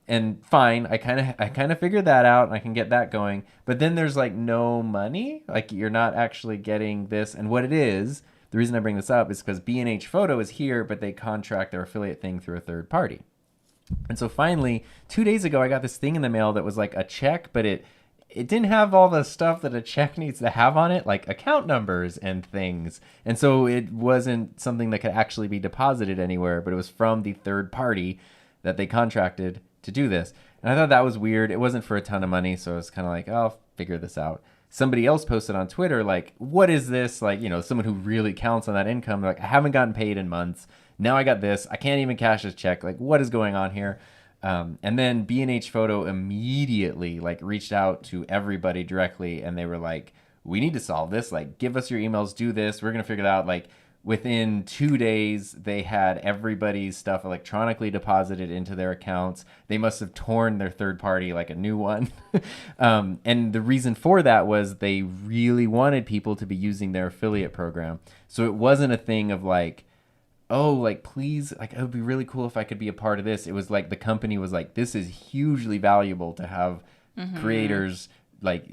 And fine, I kind of figured that out and I can get that going. But then there's like no money. Like you're not actually getting this. And what it is, the reason I bring this up is because B&H Photo is here, but they contract their affiliate thing through a third party. And so finally, 2 days ago, I got this thing in the mail that was like a check, but it didn't have all the stuff that a check needs to have on it, like account numbers and things. And so it wasn't something that could actually be deposited anywhere, but it was from the third party that they contracted to do this. And I thought that was weird. It wasn't for a ton of money, so I was kind of like, I'll figure this out. Somebody else posted on Twitter, like, what is this? Like, someone who really counts on that income. Like, I haven't gotten paid in months. Now I got this. I can't even cash this check. Like, what is going on here? And then B&H Photo immediately, like, reached out to everybody directly. And they were like, we need to solve this. Like, give us your emails. Do this. We're going to figure it out. Like, within 2 days, they had everybody's stuff electronically deposited into their accounts. They must have torn their third party like a new one. And the reason for that was they really wanted people to be using their affiliate program. So it wasn't a thing of like, oh, like, please, like, it would be really cool if I could be a part of this. It was like the company was like, this is hugely valuable to have creators like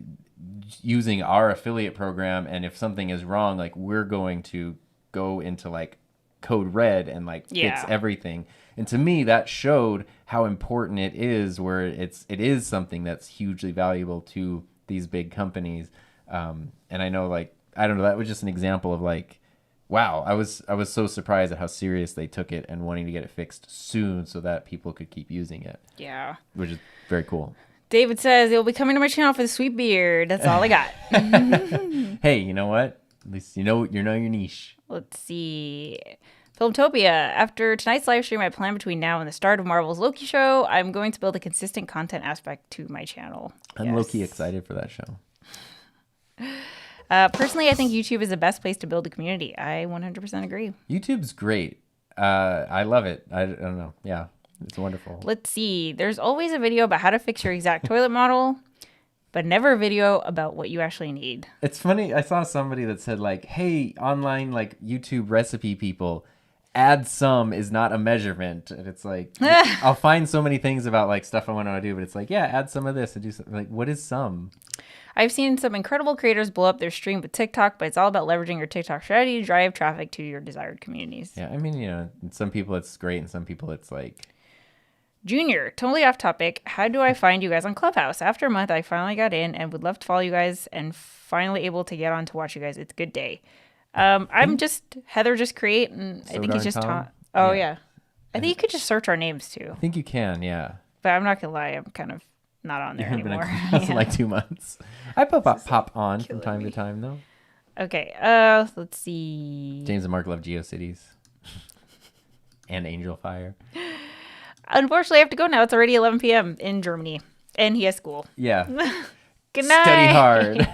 using our affiliate program. And if something is wrong, like, we're going to go into like code red and like fix everything. And to me, that showed how important it is, where it is something that's hugely valuable to these big companies. And I know, like, I don't know, that was just an example of like, wow, I was so surprised at how serious they took it and wanting to get it fixed soon so that people could keep using it. Yeah. Which is very cool. David says, you'll be coming to my channel for the sweet beard. That's all I got. Hey, you know what? At least you know your niche. Let's see. Filmtopia. After tonight's live stream, I plan between now and the start of Marvel's Loki show, I'm going to build a consistent content aspect to my channel. I'm low-key excited for that show. Personally, I think YouTube is the best place to build a community. I 100% agree. YouTube's great. I love it. I don't know. Yeah, it's wonderful. Let's see. There's always a video about how to fix your exact toilet model, but never a video about what you actually need. It's funny. I saw somebody that said, like, hey, online, like, YouTube recipe people, add some is not a measurement. And it's like, I'll find so many things about, like, stuff I want to do, but it's like, yeah, add some of this and do something. Like, what is some? I've seen some incredible creators blow up their stream with TikTok, but it's all about leveraging your TikTok strategy to drive traffic to your desired communities. Yeah, I mean, you know, some people it's great, and some people it's like... Junior, totally off topic. How do I find you guys on Clubhouse? After a month, I finally got in and would love to follow you guys and finally able to get on to watch you guys. It's a good day. I'm just Heather Just Create, and I think he's just Tom. Oh, yeah. I think you could just search our names, too. I think you can, yeah. But I'm not going to lie, I'm kind of not on there anymore. That's in like 2 months. I pop on from time to time, though. Okay, let's see. James and Mark love GeoCities. And Angel Fire. Unfortunately, I have to go now. It's already 11 p.m. in Germany. And he has school. Yeah. Good night. Study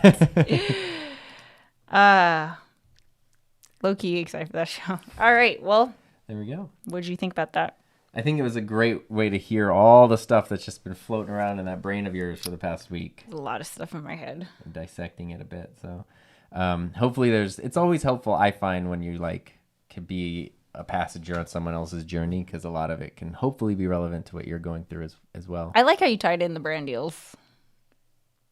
hard. Low-key excited for that show. All right, well. There we go. What did you think about that? I think it was a great way to hear all the stuff that's just been floating around in that brain of yours for the past week. A lot of stuff in my head. I'm dissecting it a bit. So hopefully it's always helpful, I find, when you like can be a passenger on someone else's journey, because a lot of it can hopefully be relevant to what you're going through as well. I like how you tied in the brand deals.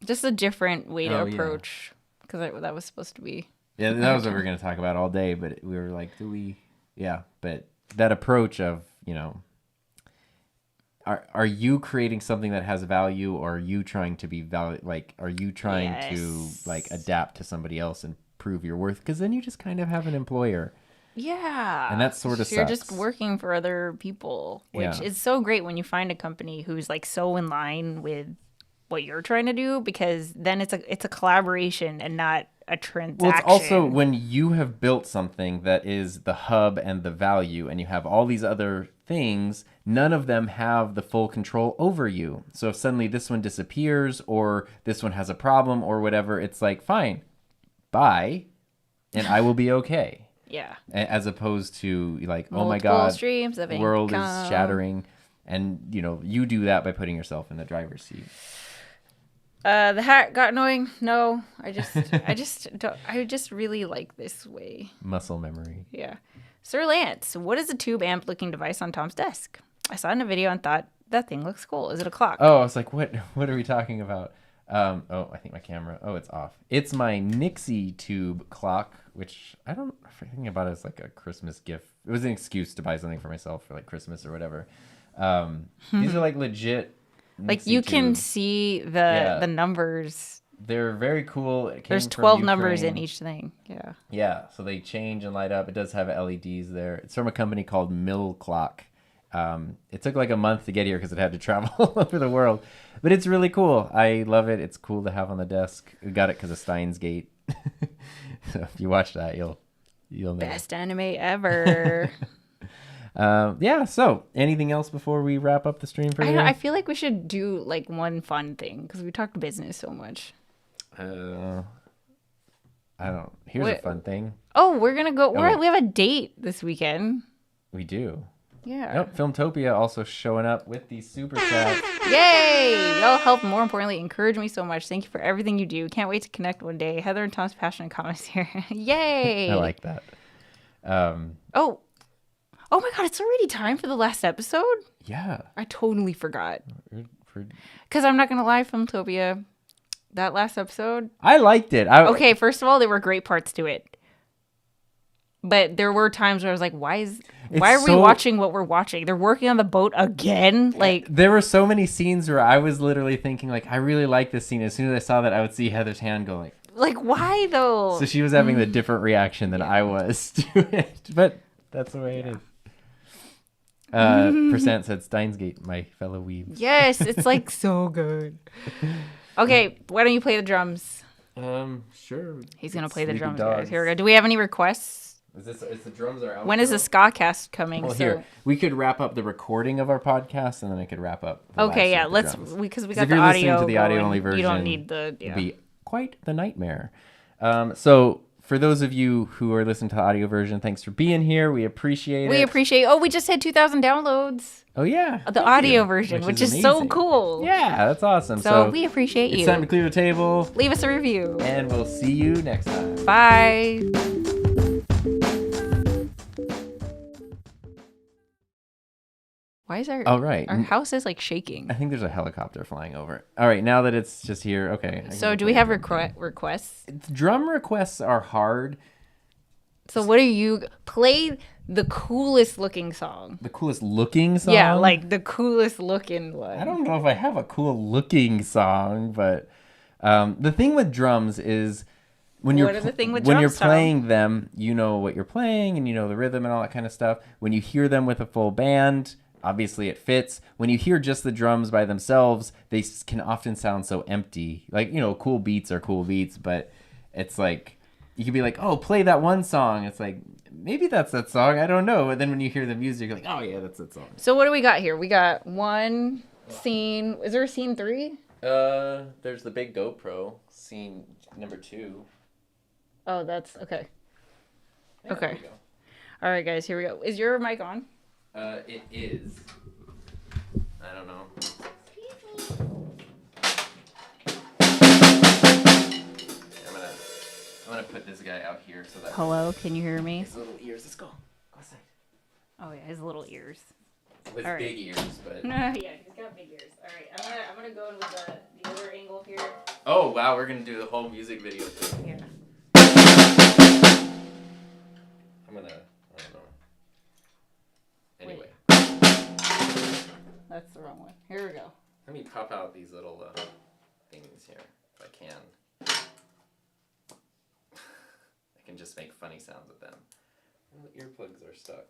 Just a different way to approach, because that was supposed to be. Yeah, that was what we were going to talk about all day, but we were like, but that approach of, you know, are you creating something that has value, or are you trying to be like, are you trying to like adapt to somebody else and prove your worth? Because then you just kind of have an employer. Yeah. And that sort of You're sucks. just working for other people, which is so great when you find a company who's like so in line with what you're trying to do, because then it's a collaboration and not a transaction. Well, it's also when you have built something that is the hub and the value, and you have all these other things, none of them have the full control over you. So if suddenly this one disappears, or this one has a problem, or whatever, it's like, fine, bye, and I will be okay. Yeah. As opposed to like, multiple oh my God, streams of world income is shattering, and you know, you do that by putting yourself in the driver's seat. The hat got annoying. No, I just really like this way. Muscle memory. Yeah. Sir Lance, what is a tube amp looking device on Tom's desk? I saw it in a video and thought that thing looks cool. Is it a clock? Oh, I was like, what are we talking about? Oh, I think my camera. Oh, it's off. It's my Nixie tube clock, which I'm thinking about it as like a Christmas gift. It was an excuse to buy something for myself for like Christmas or whatever. These are like legit. Like Nixie you can tubes. see the numbers. They're very cool. There's 12 numbers in each thing. Yeah. Yeah, so they change and light up. It does have LEDs there. It's from a company called Mill Clock. It took like a month to get here because it had to travel all over the world. But it's really cool. I love it. It's cool to have on the desk. We got it because of Steins Gate. So if you watch that, you'll know. Best anime ever. Yeah, so anything else before we wrap up the stream for you? I feel like we should do like one fun thing because we talked business so much. I don't. Here's a fun thing. Oh, we're gonna go. We have a date this weekend. We do. Yeah. Yep, Filmtopia also showing up with these super chats. Yay! Y'all help, more importantly, encourage me so much. Thank you for everything you do. Can't wait to connect one day. Heather and Tom's passionate comments here. Yay! I like that. Oh, Oh my God, it's already time for the last episode? Yeah. I totally forgot. Because I'm not going to lie, Filmtopia, that last episode. I liked it. Okay, first of all, there were great parts to it. But there were times where I was like, why are we watching what we're watching? They're working on the boat again? Like, there were so many scenes where I was literally thinking, like, I really like this scene. As soon as I saw that, I would see Heather's hand go like, why though? So she was having the different reaction than I was to it. But that's the way it is. Percent said Steinsgate, my fellow weebs. Yes, it's like so good. Okay, why don't you play the drums? Sure. He's gonna play the drums, guys. Here we go. Do we have any requests? Is the drums are out? When is the ska cast coming? Well, here we could wrap up the recording of our podcast, and then I could wrap up. Okay, yeah. Let's because we got if the you're audio. Listening to the audio only version, you don't need the. Yeah. It'd be quite the nightmare. So for those of you who are listening to the audio version, thanks for being here. We appreciate it. We appreciate. Oh, we just had 2,000 downloads. Oh yeah, the audio version, which is so cool. Yeah, that's awesome. So we appreciate you. It's time to clear the table. Leave us a review, and we'll see you next time. Bye. Why is our house is like shaking? I think there's a helicopter flying over it. All right, now that it's just here, okay. So do we have requests? Drum requests are hard. So what do you play? The coolest looking song. The coolest looking song? Yeah, like the coolest looking one. I don't know if I have a cool looking song, but the thing with drums is when you're playing them, you know what you're playing and you know the rhythm and all that kind of stuff. When you hear them with a full band, obviously it fits. When you hear just the drums by themselves, they can often sound so empty. Like, you know, cool beats are cool beats, but it's like, you could be like, oh, play that one song. It's like, maybe that's that song. I don't know. But then when you hear the music, you're like, oh, yeah, that's that song. So what do we got here? We got one scene. Is there a scene 3? There's the big GoPro, scene number 2. Oh, that's, okay. Yeah, okay. All right, guys, here we go. Is your mic on? It is. I don't know. I'm gonna put this guy out here so that. Hello, can you hear me? His little ears. Let's go. Go outside. Oh yeah, his little ears. With big ears, but. Yeah, he's got big ears. All right, I'm gonna go with the other angle here. Oh wow, we're gonna do the whole music video thing. Yeah. I don't know. Anyway. That's the wrong one. Here we go. Let me pop out these little things here, if I can. I can just make funny sounds with them. Oh, the earplugs are stuck.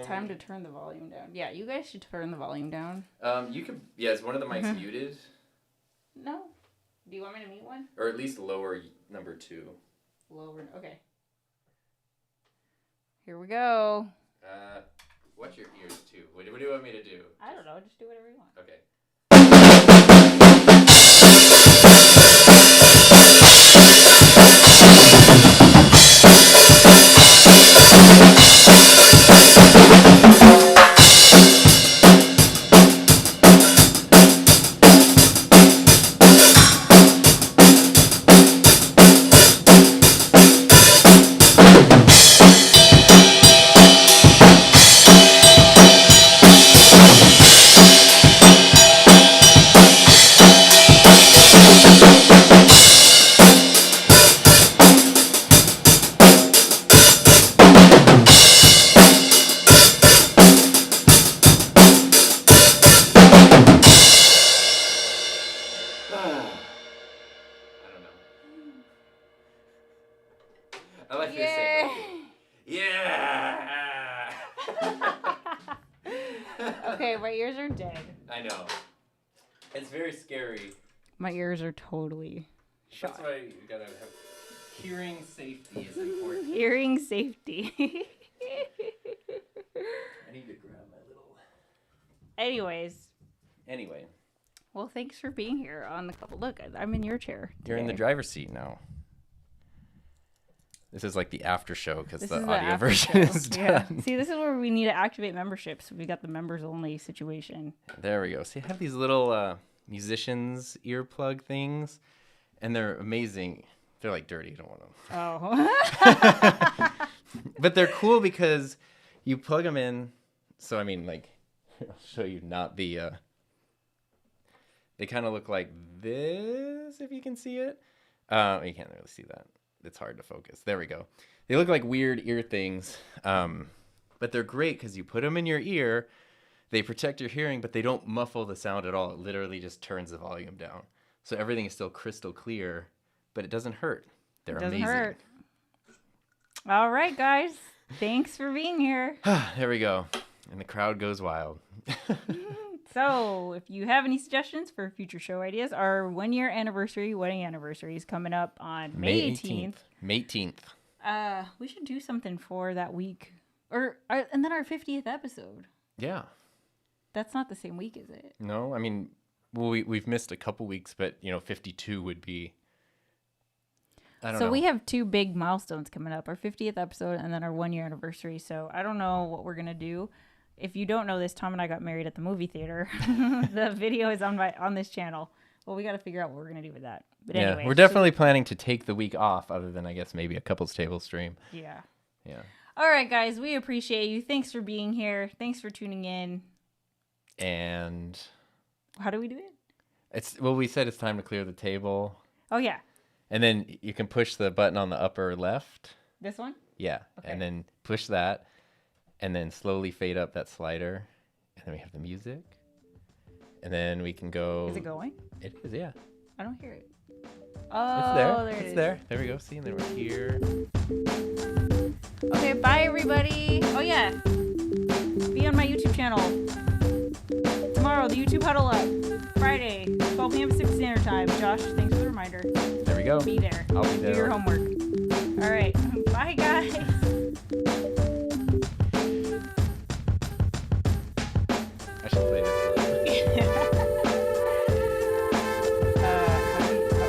Time to turn the volume down. Yeah, you guys should turn the volume down. You could. Yeah, is one of the mics muted? No. Do you want me to mute one? Or at least lower number 2. Lower. Okay. Here we go. Watch your ears too. What do you want me to do? I don't know. Just do whatever you want. Okay. I like this angle. Yeah! Okay, my ears are dead. I know. It's very scary. My ears are totally shot. That's why you gotta have hearing safety is important. Hearing safety. I need to grab my little... Anyway. Well, thanks for being here on the couple. Look, I'm in your chair today. You're in the driver's seat now. This is like the after show because the audio version is done. Yeah. See, this is where we need to activate memberships. We got the members only situation. There we go. See, I have these little musicians earplug things, and they're amazing. They're like dirty. You don't want them. Oh. But they're cool because you plug them in. So, I mean, like, I'll show you not the... They kind of look like this, if you can see it. You can't really see that. It's hard to focus. There we go. They look like weird ear things. But they're great because you put them in your ear. They protect your hearing, but they don't muffle the sound at all. It literally just turns the volume down. So everything is still crystal clear, but it doesn't hurt. They're amazing. Hurt. All right, guys. Thanks for being here. There we go. And the crowd goes wild. So, if you have any suggestions for future show ideas, our 1-year anniversary, wedding anniversary is coming up on May 18th. May 18th. We should do something for that week. And then our 50th episode. Yeah. That's not the same week, is it? No, I mean, well, we've missed a couple weeks, but, 52 would be... I don't know. We have 2 big milestones coming up, our 50th episode and then our 1-year anniversary. So, I don't know what we're going to do. If you don't know this, Tom and I got married at the movie theater. The video is on this channel. Well, we got to figure out what we're going to do with that. But anyway, we're definitely planning to take the week off, other than, I guess, maybe a couple's table stream. Yeah. Yeah. All right, guys. We appreciate you. Thanks for being here. Thanks for tuning in. And how do we do it? We said it's time to clear the table. Oh, yeah. And then you can push the button on the upper left. This one? Yeah. Okay. And then push that. And then slowly fade up that slider. And then we have the music. And then we can go... Is it going? It is, yeah. I don't hear it. Oh, it's there. There it is. There. There we go. See, and then we're here. Okay, bye, everybody. Oh, yeah. Be on my YouTube channel. Tomorrow, the YouTube Huddle Up. Friday, 12 p.m. Pacific Standard Time. Josh, thanks for the reminder. There we go. Be there. I'll be there. Do your homework. All right. Bye, guys.